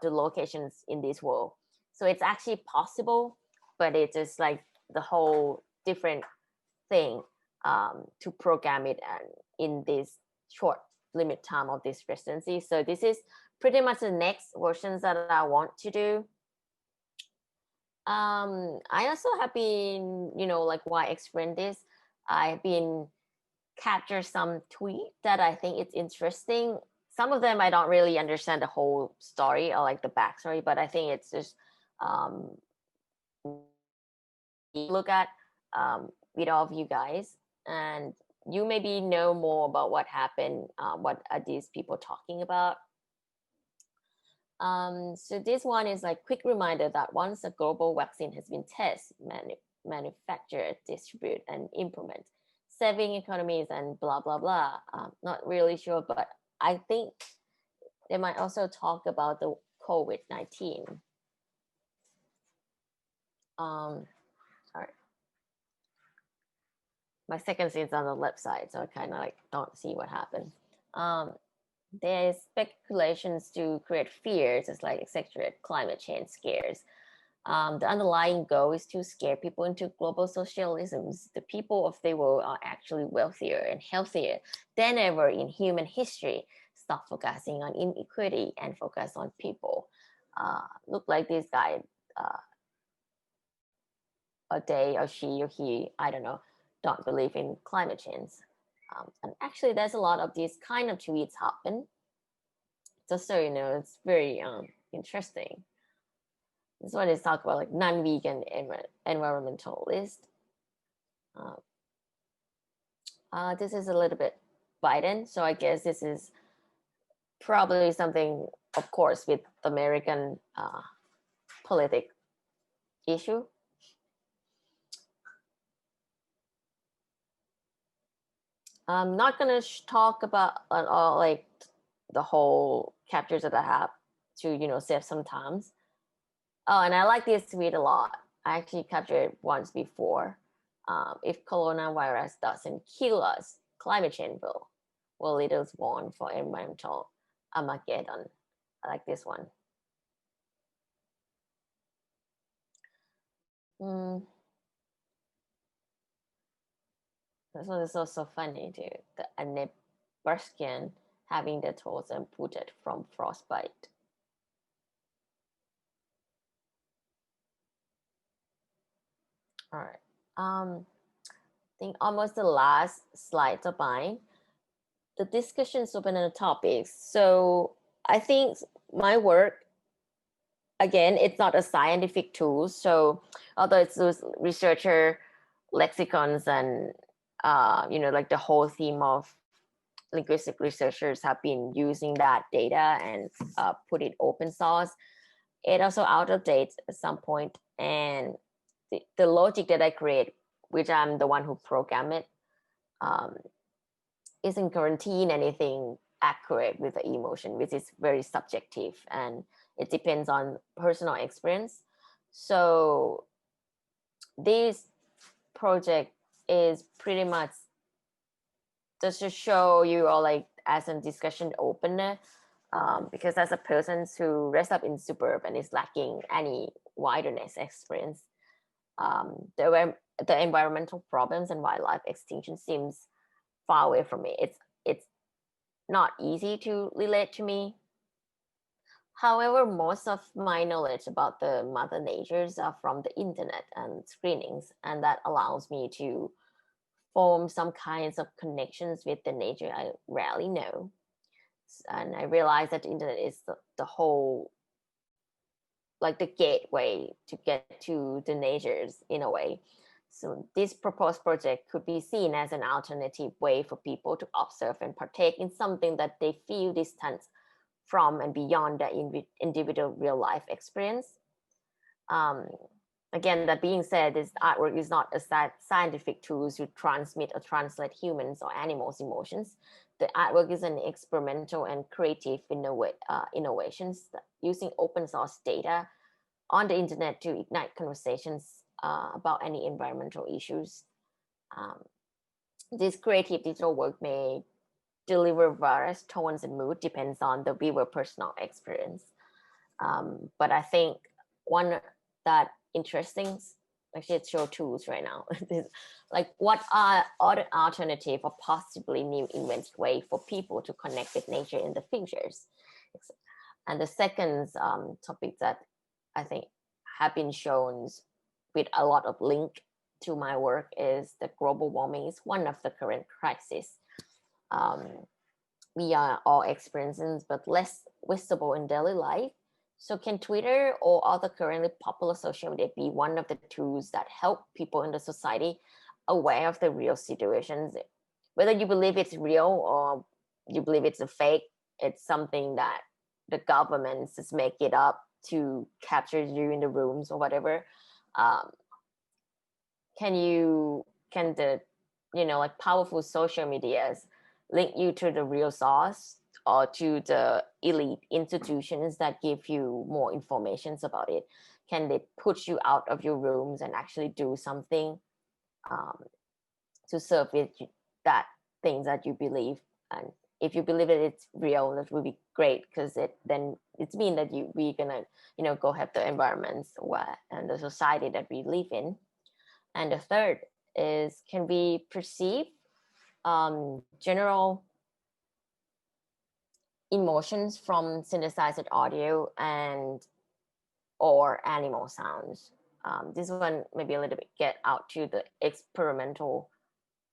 locations in this world. So it's actually possible, but it's just like the whole different thing to program it in this short limit time of this residency. So this is pretty much the next versions that I want to do. I also have been, you know, like why I explain this, I've been capture some tweet that I think it's interesting. Some of them I don't really understand the whole story or like the backstory, but I think it's just look at with all of you guys, and you maybe know more about what happened, what are these people talking about. So this one is like quick reminder that once a global vaccine has been tested, manufactured, distributed, and implemented, saving economies and blah, blah, blah. Not really sure, but I think they might also talk about the COVID-19. Sorry. My second scene is on the left side, so I kind of like don't see what happened. There's speculations to create fears, it's like exaggerate climate change scares. The underlying goal is to scare people into global socialism. The people of the world are actually wealthier and healthier than ever in human history. Stop focusing on inequity and focus on people. Look like this guy, a day or she or he, I don't know, don't believe in climate change. And actually there's a lot of these kind of tweets happen. Just so you know, it's very interesting. This one is talk about like non-vegan environmentalist. This is a little bit Biden, so I guess this is probably something, of course, with American politic issue. I'm not gonna talk about like the whole captures that I have to, you know, save some times. Oh, and I like this tweet a lot. I actually captured it once before. If coronavirus doesn't kill us, climate change will lead us on for environmental Armageddon. I like this one. This one is also funny too. The Nebraskan having their toes amputated from frostbite. All right. I think almost the last slide of mine. The discussions open on the topics. So I think my work, again, it's not a scientific tool. So although it's those researcher lexicons and like the whole theme of linguistic researchers have been using that data and put it open source, it also out of date at some point. And the logic that I create, which I'm the one who program it, isn't guaranteeing anything accurate with the emotion, which is very subjective and it depends on personal experience. So this project is pretty much just to show you, or like as a discussion opener, because as a person who rests up in suburb and is lacking any wilderness experience, the environmental problems and wildlife extinction seems far away from me. It's not easy to relate to me. However, most of my knowledge about the mother natures are from the internet and screenings, and that allows me to form some kinds of connections with the nature I rarely know. And I realized that the internet is the whole, like the gateway to get to the natures in a way. So this proposed project could be seen as an alternative way for people to observe and partake in something that they feel distant from and beyond their individual real life experience. Again, that being said, this artwork is not a scientific tool to transmit or translate humans or animals' emotions. The artwork is an experimental and creative innovations using open source data on the internet to ignite conversations about any environmental issues. This creative digital work may deliver various tones and mood, depends on the viewer personal experience. But I think one that interesting, actually it's show tools right now, like what are other alternative or possibly new invented way for people to connect with nature in the futures. And the second topic that I think have been shown with a lot of link to my work is the global warming is one of the current crises we are all experiencing, but less visible in daily life. So can Twitter or other currently popular social media be one of the tools that help people in the society aware of the real situations? Whether you believe it's real or you believe it's a fake, it's something that the governments just make it up to capture you in the rooms or whatever. Can the like powerful social medias link you to the real source or to the elite institutions that give you more information about it? Can they push you out of your rooms and actually do something to serve with that things that you believe? And if you believe that it's real, that would be great, because then it's mean that we're gonna go have the environments and the society that we live in. And the third is, can we perceive general emotions from synthesized audio and or animal sounds? This one maybe a little bit get out to the experimental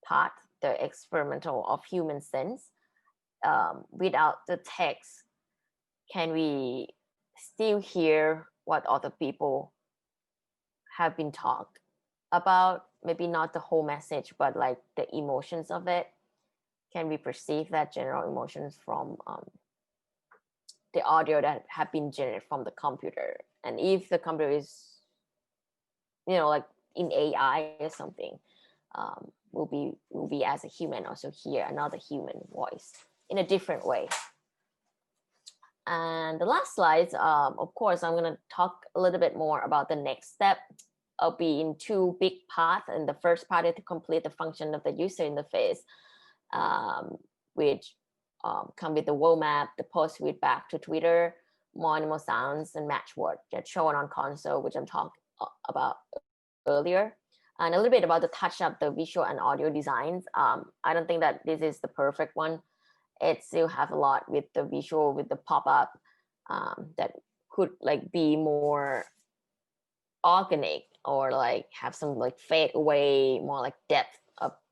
part, the experimental of human sense. Without the text, can we still hear what other people have been talked about? Maybe not the whole message, but like the emotions of it. Can we perceive that general emotions from the audio that have been generated from the computer? And if the computer is like in AI or something, will be as a human also hear another human voice in a different way. And the last slide, of course, I'm going to talk a little bit more about the next step. I'll be in two big parts, and the first part is to complete the function of the user interface, which come with the world map, the post feedback to Twitter, more animal sounds, and match word that's shown on console, which I'm talking about earlier, and a little bit about the touch up the visual and audio designs. I don't think that this is the perfect one. It still have a lot with the visual, with the pop-up that could like be more organic or like have some like fade away, more like depth up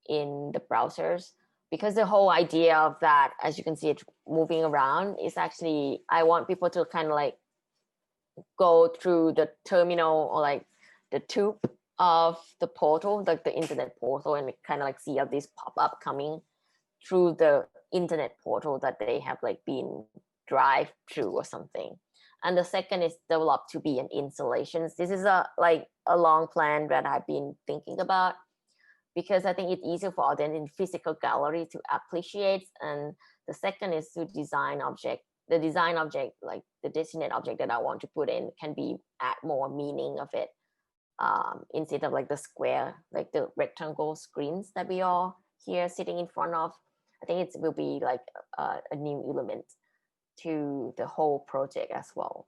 in the browsers, because the whole idea of that, as you can see it moving around, is actually, I want people to kind of like go through the terminal or like the tube of the portal, like the internet portal, and kind of like see how these pop up coming through the internet portal that they have like been drive through or something. And the second is developed to be an installations. This is a long plan that I've been thinking about, because I think it's easier for audience in physical gallery to appreciate. And the second is to design object. The design object, like the designated object that I want to put in, can be add more meaning of it, instead of like the square, like the rectangle screens that we all here sitting in front of. I think it will be like a new element to the whole project as well.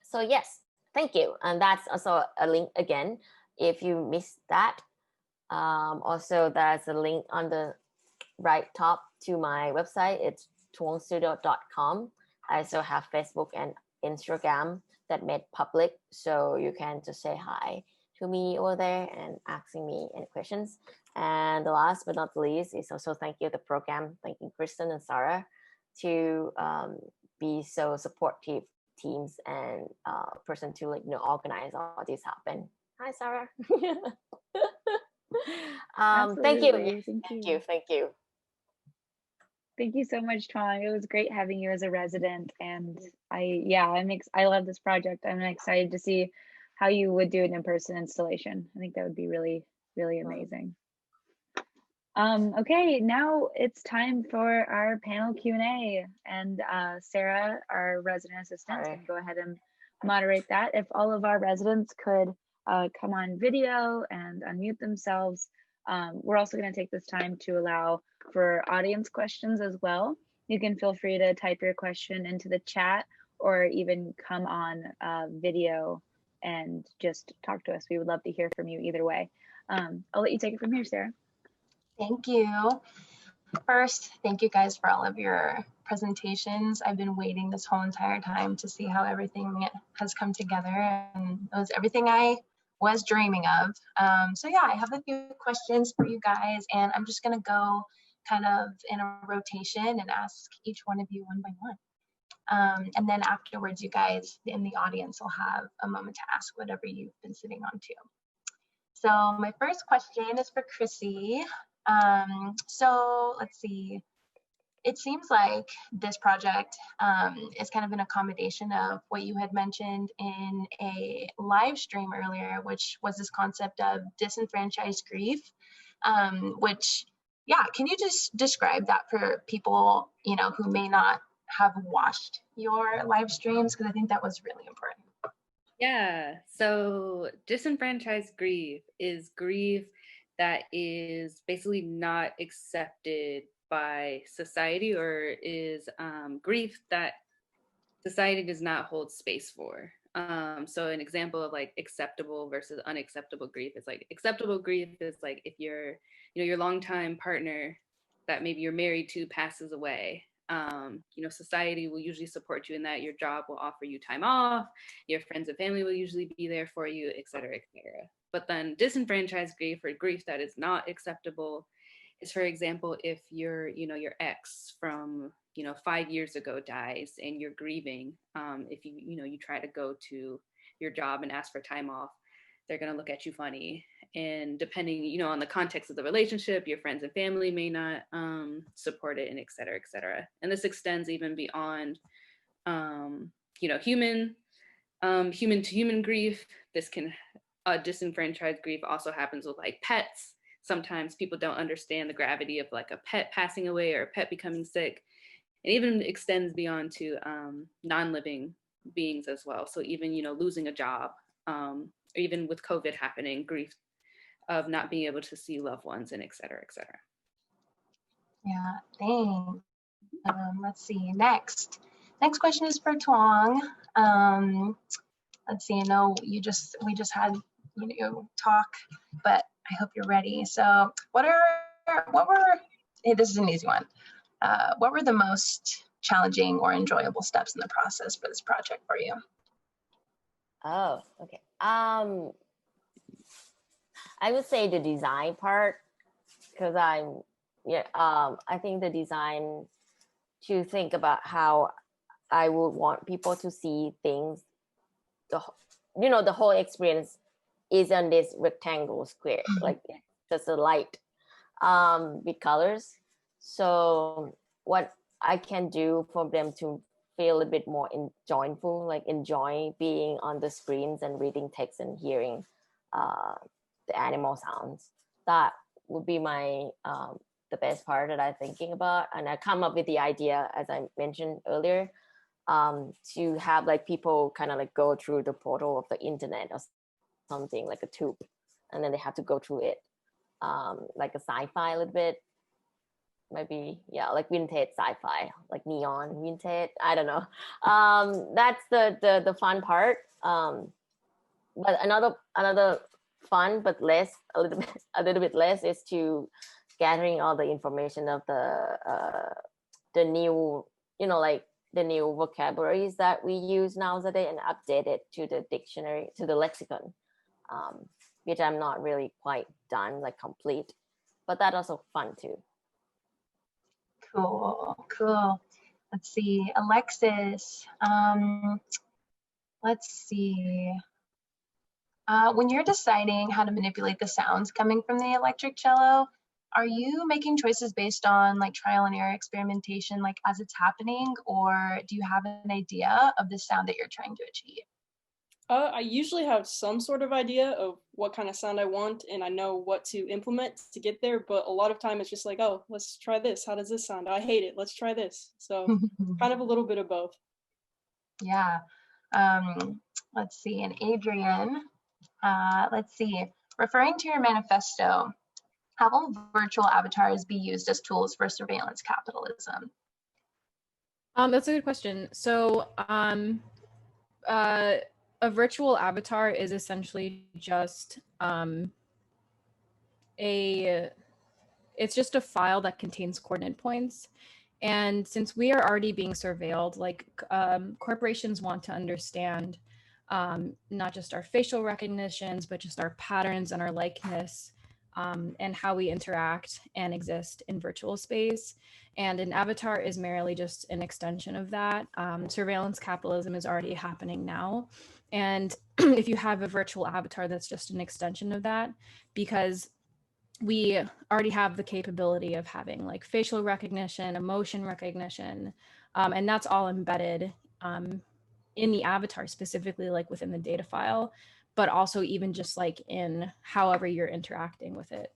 So yes, thank you. And that's also a link again, if you missed that. Also, there's a link on the right top to my website. It's tuangstudio.com. I also have Facebook and Instagram that made public, so you can just say hi to me over there and asking me any questions. And the last but not least is also thank you to the program, thanking Kristen and Sarah to be so supportive teams and person to organize all this happen. Hi, Sarah. Thank you. Absolutely. Thank you. Thank you so much, Tuang. It was great having you as a resident, and I love this project. I'm excited to see how you would do an in-person installation. I think that would be really, really amazing. Okay, now it's time for our panel Q&A, and Sarah, our resident assistant, can go ahead and moderate that. If all of our residents could come on video and unmute themselves. We're also going to take this time to allow for audience questions as well. You can feel free to type your question into the chat or even come on video and just talk to us. We would love to hear from you either way. I'll let you take it from here, Sarah. Thank you. First, thank you guys for all of your presentations. I've been waiting this whole entire time to see how everything has come together, and it was everything I was dreaming of. So yeah, I have a few questions for you guys, and I'm just gonna go kind of in a rotation and ask each one of you one by one. And then afterwards, you guys in the audience will have a moment to ask whatever you've been sitting on too. So my first question is for Chrissy. So let's see. It seems like this project is kind of an accommodation of what you had mentioned in a live stream earlier, which was this concept of disenfranchised grief, which, yeah, can you just describe that for people, who may not have watched your live streams? Because I think that was really important. Yeah, so disenfranchised grief is grief that is basically not accepted by society, or is grief that society does not hold space for. So an example of like acceptable versus unacceptable grief is like acceptable grief is like if your longtime partner that maybe you're married to passes away. Society will usually support you in that. Your job will offer you time off. Your friends and family will usually be there for you, et cetera, et cetera. But then disenfranchised grief, or grief that is not acceptable, is, for example, if your ex from 5 years ago dies and you're grieving. If you try to go to your job and ask for time off, they're going to look at you funny. And depending, on the context of the relationship, your friends and family may not support it, and et cetera, et cetera. And this extends even beyond, human to human grief. This can disenfranchised grief also happens with like pets. Sometimes people don't understand the gravity of like a pet passing away or a pet becoming sick. It even extends beyond to non-living beings as well. So even, losing a job, or even with COVID happening, grief of not being able to see loved ones, and et cetera, et cetera. Yeah, thanks. Let's see, next question is for Tuang. Let's see, I know we just had, talk, but I hope you're ready. So this is an easy one. What were the most challenging or enjoyable steps in the process for this project for you? Oh, okay. I would say the design part, because I'm yeah, I think the design to think about how I would want people to see things. The whole experience is on this rectangle square, like just a light with colors. So what I can do for them to feel a bit more joyful, like enjoy being on the screens and reading text and hearing the animal sounds. That would be my the best part that I'm thinking about. And I come up with the idea, as I mentioned earlier, to have like people kind of like go through the portal of the internet or something, like a tube, and then they have to go through it, like a sci-fi a little bit, maybe, yeah, like vintage sci-fi, like neon vintage, I don't know. That's the fun part. But another fun but less, a little bit less, is to gathering all the information of the new, like the new vocabularies that we use nowadays and update it to the dictionary, to the lexicon, which I'm not really quite done, like complete, but that's also fun too. Cool. Let's see, Alexys, let's see. When you're deciding how to manipulate the sounds coming from the electric cello, are you making choices based on like trial and error experimentation, like as it's happening, or do you have an idea of the sound that you're trying to achieve? I usually have some sort of idea of what kind of sound I want, and I know what to implement to get there, but a lot of time it's just like, oh, let's try this. How does this sound? I hate it. Let's try this. So kind of a little bit of both. Yeah. Let's see, and Adrian, let's see, referring to your manifesto, how will virtual avatars be used as tools for surveillance capitalism? That's a good question. So a virtual avatar is essentially just it's just a file that contains coordinate points. And since we are already being surveilled, like corporations want to understand not just our facial recognitions, but just our patterns and our likeness, and how we interact and exist in virtual space. And an avatar is merely just an extension of that. Surveillance capitalism is already happening now. And if you have a virtual avatar, that's just an extension of that, because we already have the capability of having like facial recognition, emotion recognition, and that's all embedded in the avatar, specifically like within the data file, but also even just like in however you're interacting with it.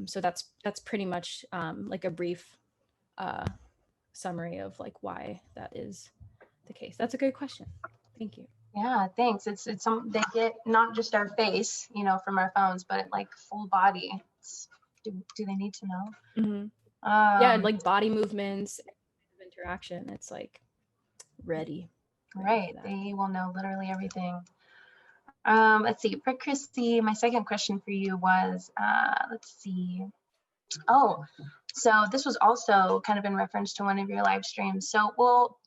So that's pretty much like a brief summary of like why that is the case. That's a good question. Thank you. Yeah, thanks. It's some, they get not just our face, from our phones, but like full body. Do they need to know? Mm-hmm. Yeah, like body movements, interaction. It's like ready. Right. They will know literally everything. Let's see. For Chrissy, my second question for you was, let's see. Oh, so this was also kind of in reference to one of your live streams. So will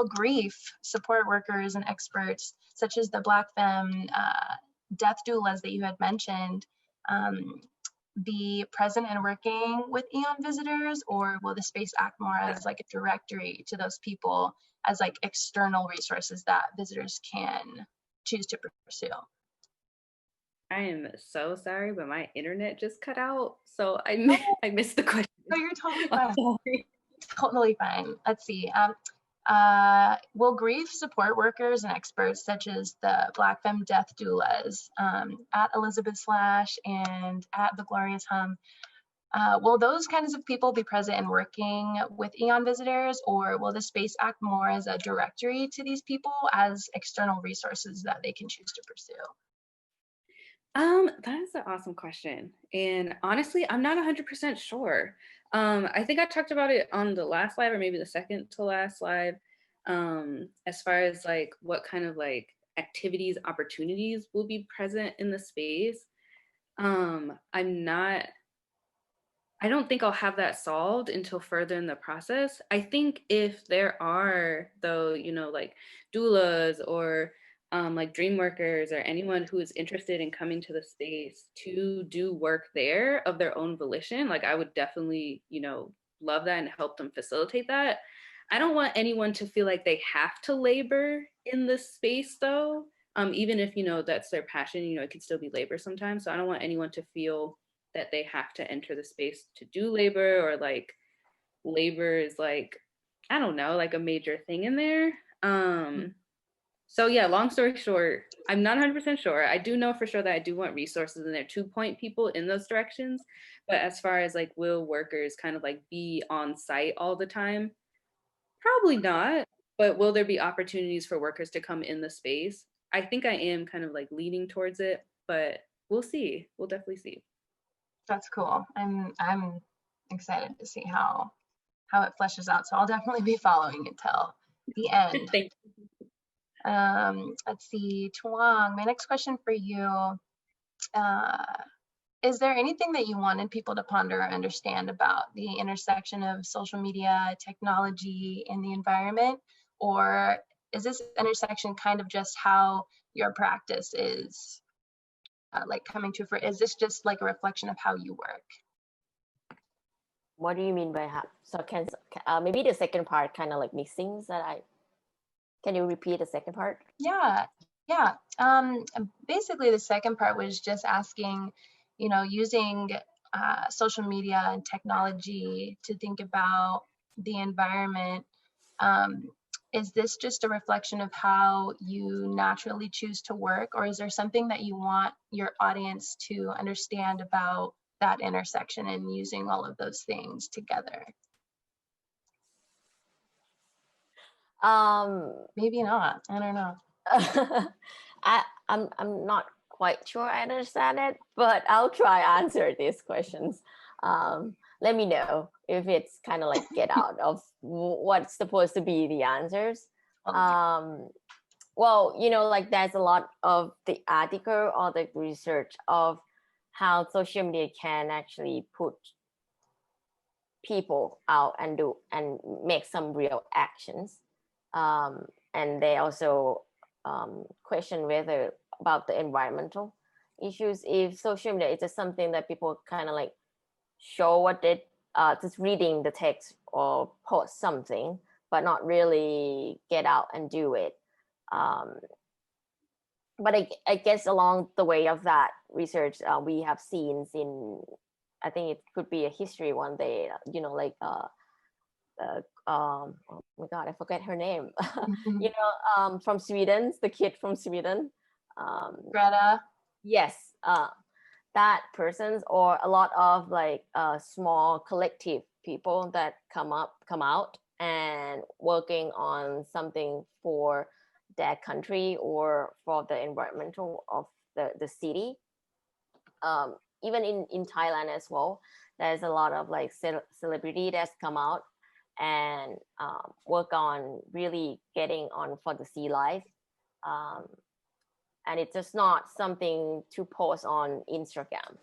grief support workers and experts such as the Black femme death doulas that you had mentioned be present and working with EON visitors, or will the space act more as like a directory to those people as like external resources that visitors can choose to pursue? I am so sorry, but my internet just cut out, so I missed the question. No, you're totally fine. I'm sorry. Totally fine. Let's see. Will grief support workers and experts such as the Black femme death doulas at Elizabeth Slash and at the Glorious Hum, will those kinds of people be present and working with EON visitors, or will the space act more as a directory to these people as external resources that they can choose to pursue? That is an awesome question. And honestly, I'm not 100% sure. I think I talked about it on the last live, or maybe the second to last live, as far as like what kind of like activities, opportunities will be present in the space. I don't think I'll have that solved until further in the process. I think if there are, though, like doulas or like dream workers or anyone who is interested in coming to the space to do work there of their own volition, like I would definitely, love that and help them facilitate that. I don't want anyone to feel like they have to labor in this space though. Even if, that's their passion, it can still be labor sometimes. So I don't want anyone to feel that they have to enter the space to do labor, or like labor is like, I don't know, like a major thing in there. So yeah, long story short, I'm not 100% sure. I do know for sure that I do want resources in there to point people in those directions. But as far as like, will workers kind of like be on site all the time? Probably not. But will there be opportunities for workers to come in the space? I think I am kind of like leaning towards it, but we'll see. We'll definitely see. That's cool. I'm excited to see how it fleshes out. So I'll definitely be following it till the end. Thank you. Let's see, Tuang, my next question for you. Is there anything that you wanted people to ponder or understand about the intersection of social media, technology, and the environment? Or is this intersection kind of just how your practice is like coming to, is this just like a reflection of how you work? What do you mean by how? So can maybe the second part kind of like missing can you repeat the second part? Yeah. Basically the second part was just asking, using social media and technology to think about the environment. Is this just a reflection of how you naturally choose to work, or is there something that you want your audience to understand about that intersection and using all of those things together? Maybe not. I don't know. I'm not quite sure I understand it, but I'll try answer these questions. Let me know if it's kind of like get out of what's supposed to be the answers. Well, like there's a lot of the article or the research of how social media can actually put people out and make some real actions. And they also question whether about the environmental issues, if social media is just something that people kind of like show what it just reading the text or post something but not really get out and do it. But I guess along the way of that research, we have seen in, I think it could be a history one day, like oh my god, I forget her name. From Sweden, the kid from Sweden, Greta. Yes, that person's, or a lot of like small collective people that come out and working on something for their country or for the environmental of the city. Even in Thailand as well, there's a lot of like celebrity that's come out and work on really getting on for the sea life. And it's just not something to post on Instagram.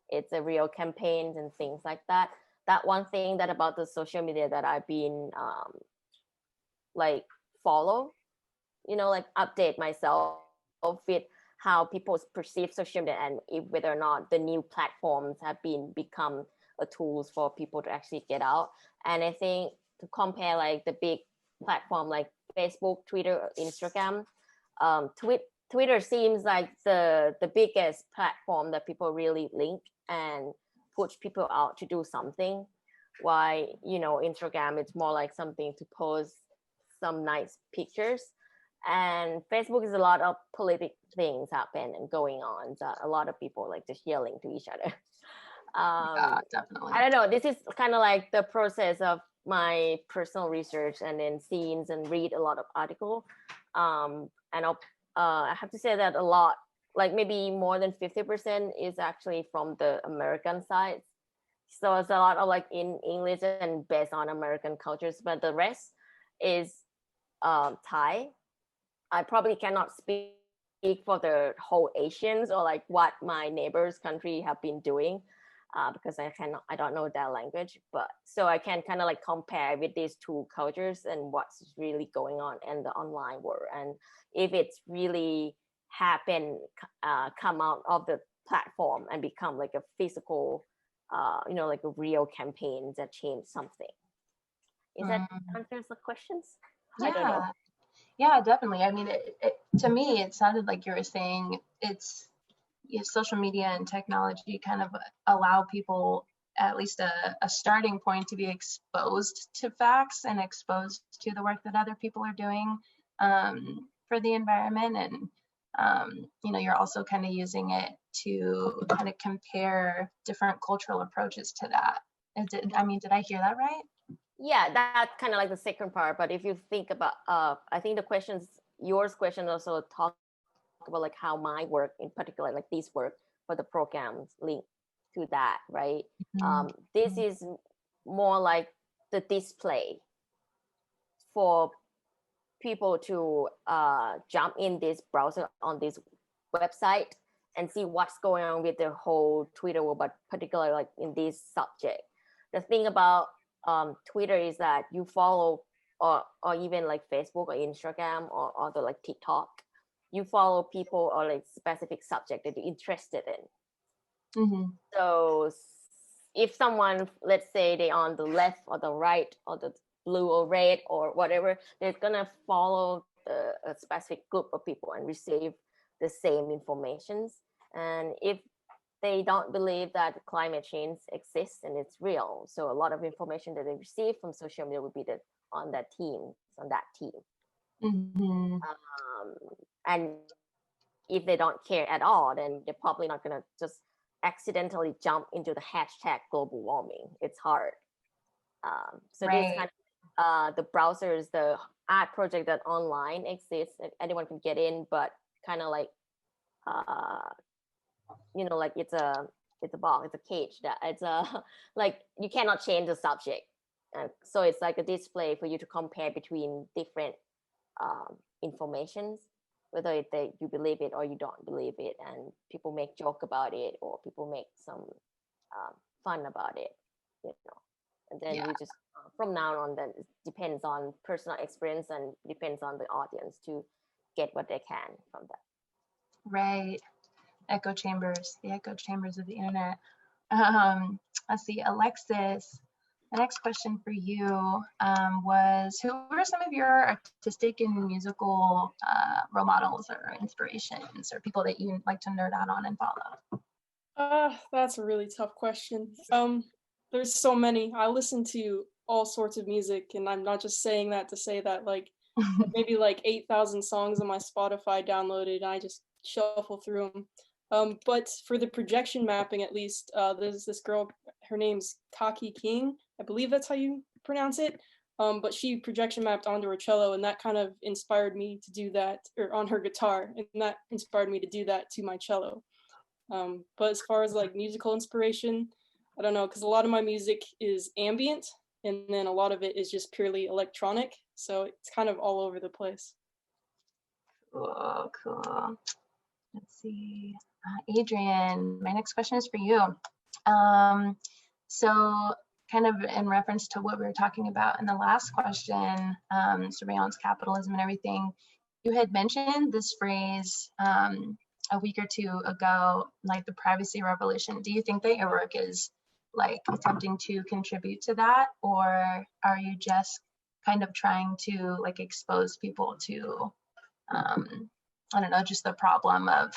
It's a real campaigns and things like that. That one thing that about the social media that I've been like follow, like update myself with how people perceive social media and if whether or not the new platforms have become a tools for people to actually get out. And I think to compare like the big platform like Facebook, Twitter, Instagram, Twitter seems like the biggest platform that people really link and push people out to do something. Why, Instagram, it's more like something to post some nice pictures. And Facebook is a lot of politic things happen and going on. So a lot of people like just yelling to each other. Yeah, definitely. I don't know. This is kind of like the process of my personal research and then scenes and read a lot of articles. And I have to say that a lot, like maybe more than 50% is actually from the American side. So it's a lot of like in English and based on American cultures, but the rest is Thai. I probably cannot speak for the whole Asians or like what my neighbors' country have been doing. because I don't know that language, but so I can kind of like compare with these two cultures and what's really going on in the online world, and if it's really come out of the platform and become like a physical, like a real campaign that change something. Is that answers the questions? I don't know. Yeah, definitely. I mean, to me, it sounded like you were saying social media and technology kind of allow people at least a starting point to be exposed to facts and exposed to the work that other people are doing for the environment. And, you're also kind of using it to kind of compare different cultural approaches to that. Did I hear that right? Yeah, that's kind of like the second part. But if you think about, I think yours question also talk about like how my work in particular, like this work for the programs link to that, right? This is more like the display for people to jump in this browser on this website and see what's going on with the whole Twitter world, but particularly like in this subject. The thing about Twitter is that you follow, or even like Facebook or Instagram or other like TikTok, you follow people or like specific subject that you're interested in. So if someone, let's say they're on the left or the right or the blue or red or whatever, they're gonna follow a specific group of people and receive the same informations. And if they don't believe that climate change exists and it's real, so a lot of information that they receive from social media would be on that team. And if they don't care at all, then they're probably not gonna just accidentally jump into the hashtag global warming. It's hard. So this kind of the browsers, the art project that online exists, anyone can get in, but kind of like like it's a box, it's a cage, that it's like you cannot change the subject, so it's like a display for you to compare between different informations, whether you believe it or you don't believe it, and people make joke about it or people make some fun about it, and then we just from now on, then it depends on personal experience and depends on the audience to get what they can from that. Right. The echo chambers of the internet. Let's see, Alexys, the next question for you was, who are some of your artistic and musical role models or inspirations or people that you like to nerd out on and follow? That's a really tough question. There's so many. I listen to all sorts of music, and I'm not just saying that to say that, like maybe like 8,000 songs on my Spotify downloaded, and I just shuffle through them. But for the projection mapping, at least, there's this girl, her name's Kaki King. I believe that's how you pronounce it. But she projection mapped onto her cello, and that kind of inspired me to do that, or on her guitar, and that inspired me to do that to my cello. But as far as like musical inspiration, I don't know, because a lot of my music is ambient, and then a lot of it is just purely electronic. So it's kind of all over the place. Cool. Let's see. Adrian, my next question is for you. So kind of in reference to what we were talking about in the last question, surveillance capitalism and everything, you had mentioned this phrase a week or two ago, like the privacy revolution. Do you think that your work is like attempting to contribute to that, or are you just kind of trying to like expose people to, I don't know, just the problem of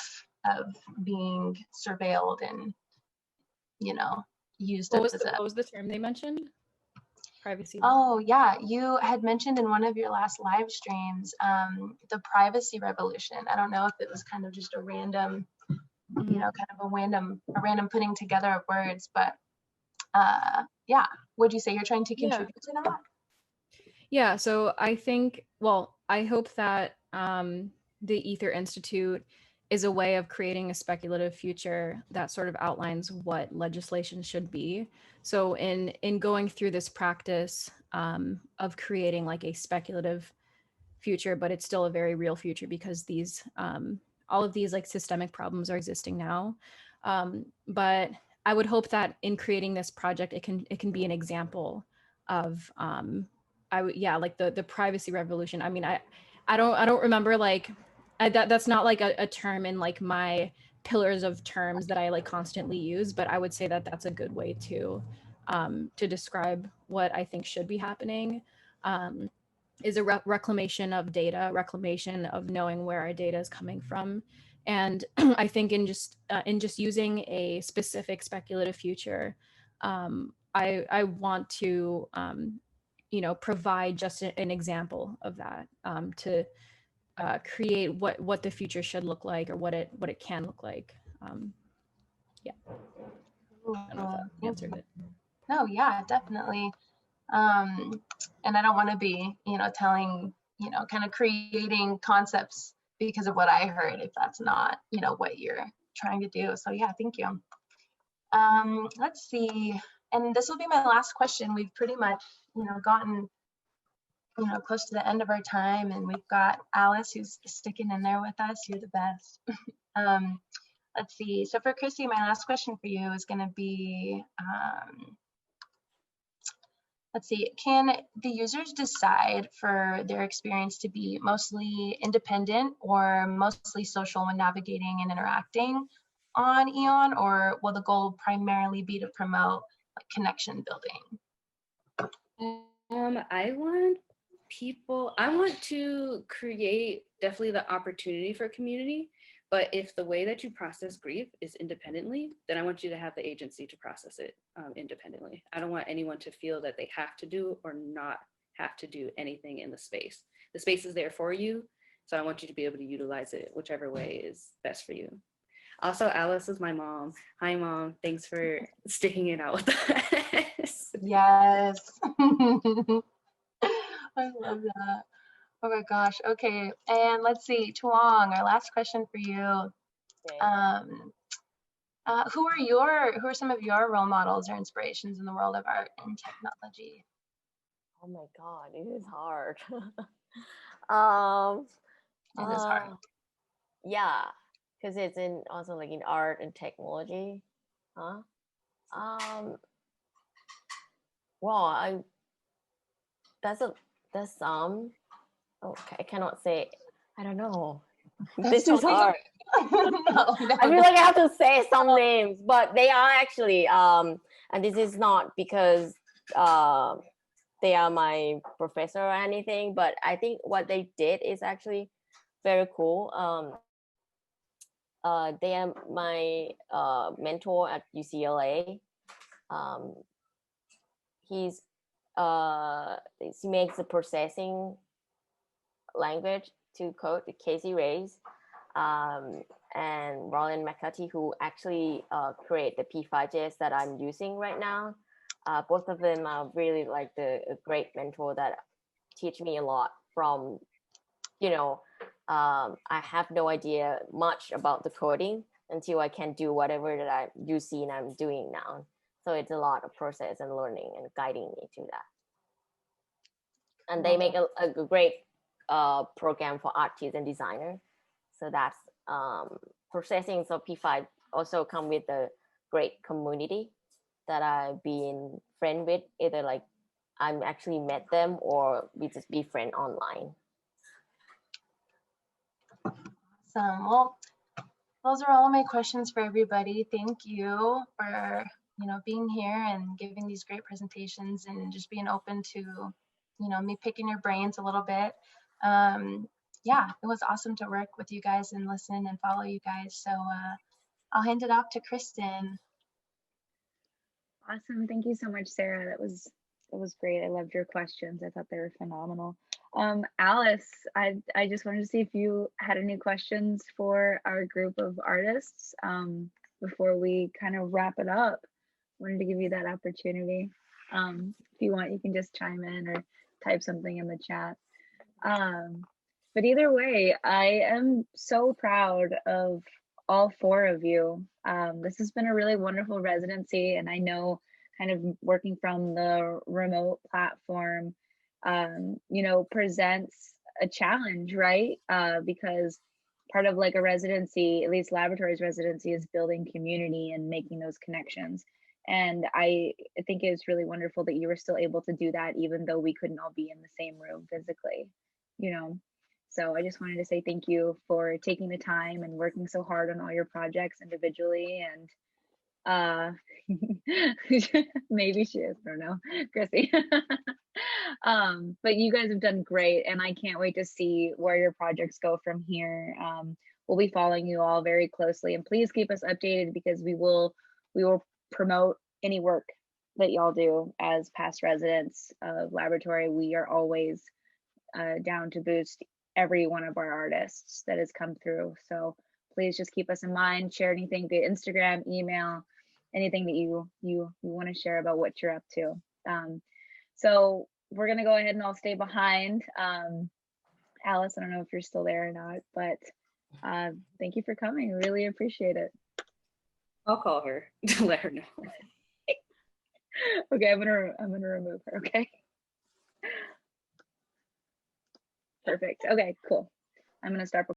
being surveilled and, used What as what was the term they mentioned? Privacy. Oh yeah, you had mentioned in one of your last live streams the privacy revolution. I don't know if it was kind of just a random, kind of a random putting together of words, but yeah, would you say you're trying to contribute to that? Yeah, so I think, I hope that the Ether Institute is a way of creating a speculative future that sort of outlines what legislation should be. So in going through this practice of creating like a speculative future, but it's still a very real future because these all of these like systemic problems are existing now. But I would hope that in creating this project, it can be an example of like the privacy revolution. I mean, I don't remember like that's not like a term in like my pillars of terms that I like constantly use, but I would say that that's a good way to describe what I think should be happening. Is a reclamation of data, reclamation of knowing where our data is coming from. And I think in just using a specific speculative future, I want to provide just an example of that, to create what the future should look like, or what it can look like. Yeah, I don't know if that answered it. No, yeah, definitely. And I don't want to be, telling, kind of creating concepts because of what I heard, if that's not, what you're trying to do. So yeah, thank you. Let's see. And this will be my last question. We've pretty much, gotten, close to the end of our time, and we've got Alice who's sticking in there with us. You're the best. Let's see. So for Chrissy, my last question for you is going to be, let's see, can the users decide for their experience to be mostly independent or mostly social when navigating and interacting on Eon, or will the goal primarily be to promote connection building? I want to create definitely the opportunity for community, but if the way that you process grief is independently, then I want you to have the agency to process it independently. I don't want anyone to feel that they have to do or not have to do anything in the space. The space is there for you, so I want you to be able to utilize it whichever way is best for you. Also, Alice is my mom. Hi, Mom. Thanks for sticking it out with us. Yes. I love that. Oh my gosh. Okay. And let's see, Tuang, our last question for you. Okay. Who are some of your role models or inspirations in the world of art and technology? Oh my God, it is hard. It is hard. Yeah, because it's also like in art and technology. Well, that's some. Okay, I cannot say. I don't know. This is hard. No, I feel like I have to say some names, but they are actually and this is not because they are my professor or anything, but I think what they did is actually very cool. They are my mentor at UCLA. He makes a processing language to code, Casey Reyes, and Roland McCarthy, who actually create the P5JS that I'm using right now. Both of them are really like a great mentor that teach me a lot from, I have no idea much about the coding until I can do whatever that you see and I'm doing now. So it's a lot of process and learning and guiding me to that. And they make a great program for artists and designers. So that's processing. So P5 also come with a great community that I've been friend with, either like I'm actually met them or we just be friend online. Awesome. Well, those are all my questions for everybody. Thank you for being here and giving these great presentations and just being open to me picking your brains a little bit. Yeah, it was awesome to work with you guys and listen and follow you guys. So I'll hand it off to Kristen. Awesome. Thank you so much, Sarah. That was great. I loved your questions. I thought they were phenomenal. Alice, I just wanted to see if you had any questions for our group of artists before we kind of wrap it up. Wanted to give you that opportunity. If you want, you can just chime in or type something in the chat. But either way, I am so proud of all four of you. This has been a really wonderful residency, and I know kind of working from the remote platform, presents a challenge, right? Because part of like a residency, at least laboratories residency, is building community and making those connections. And I think it's really wonderful that you were still able to do that, even though we couldn't all be in the same room physically, you know. So I just wanted to say thank you for taking the time and working so hard on all your projects individually. And maybe she is, I don't know, Chrissy. But you guys have done great, and I can't wait to see where your projects go from here. We'll be following you all very closely, and please keep us updated, because we will promote any work that y'all do as past residents of laboratory. We are always down to boost every one of our artists that has come through. So please just keep us in mind, share anything via Instagram, email, anything that you want to share about what you're up to. So we're gonna go ahead and I'll stay behind. Alice, I don't know if you're still there or not, but thank you for coming. Really appreciate it. I'll call her to let her know. Okay, I'm gonna remove her. Okay. Perfect. Okay, cool. I'm gonna start.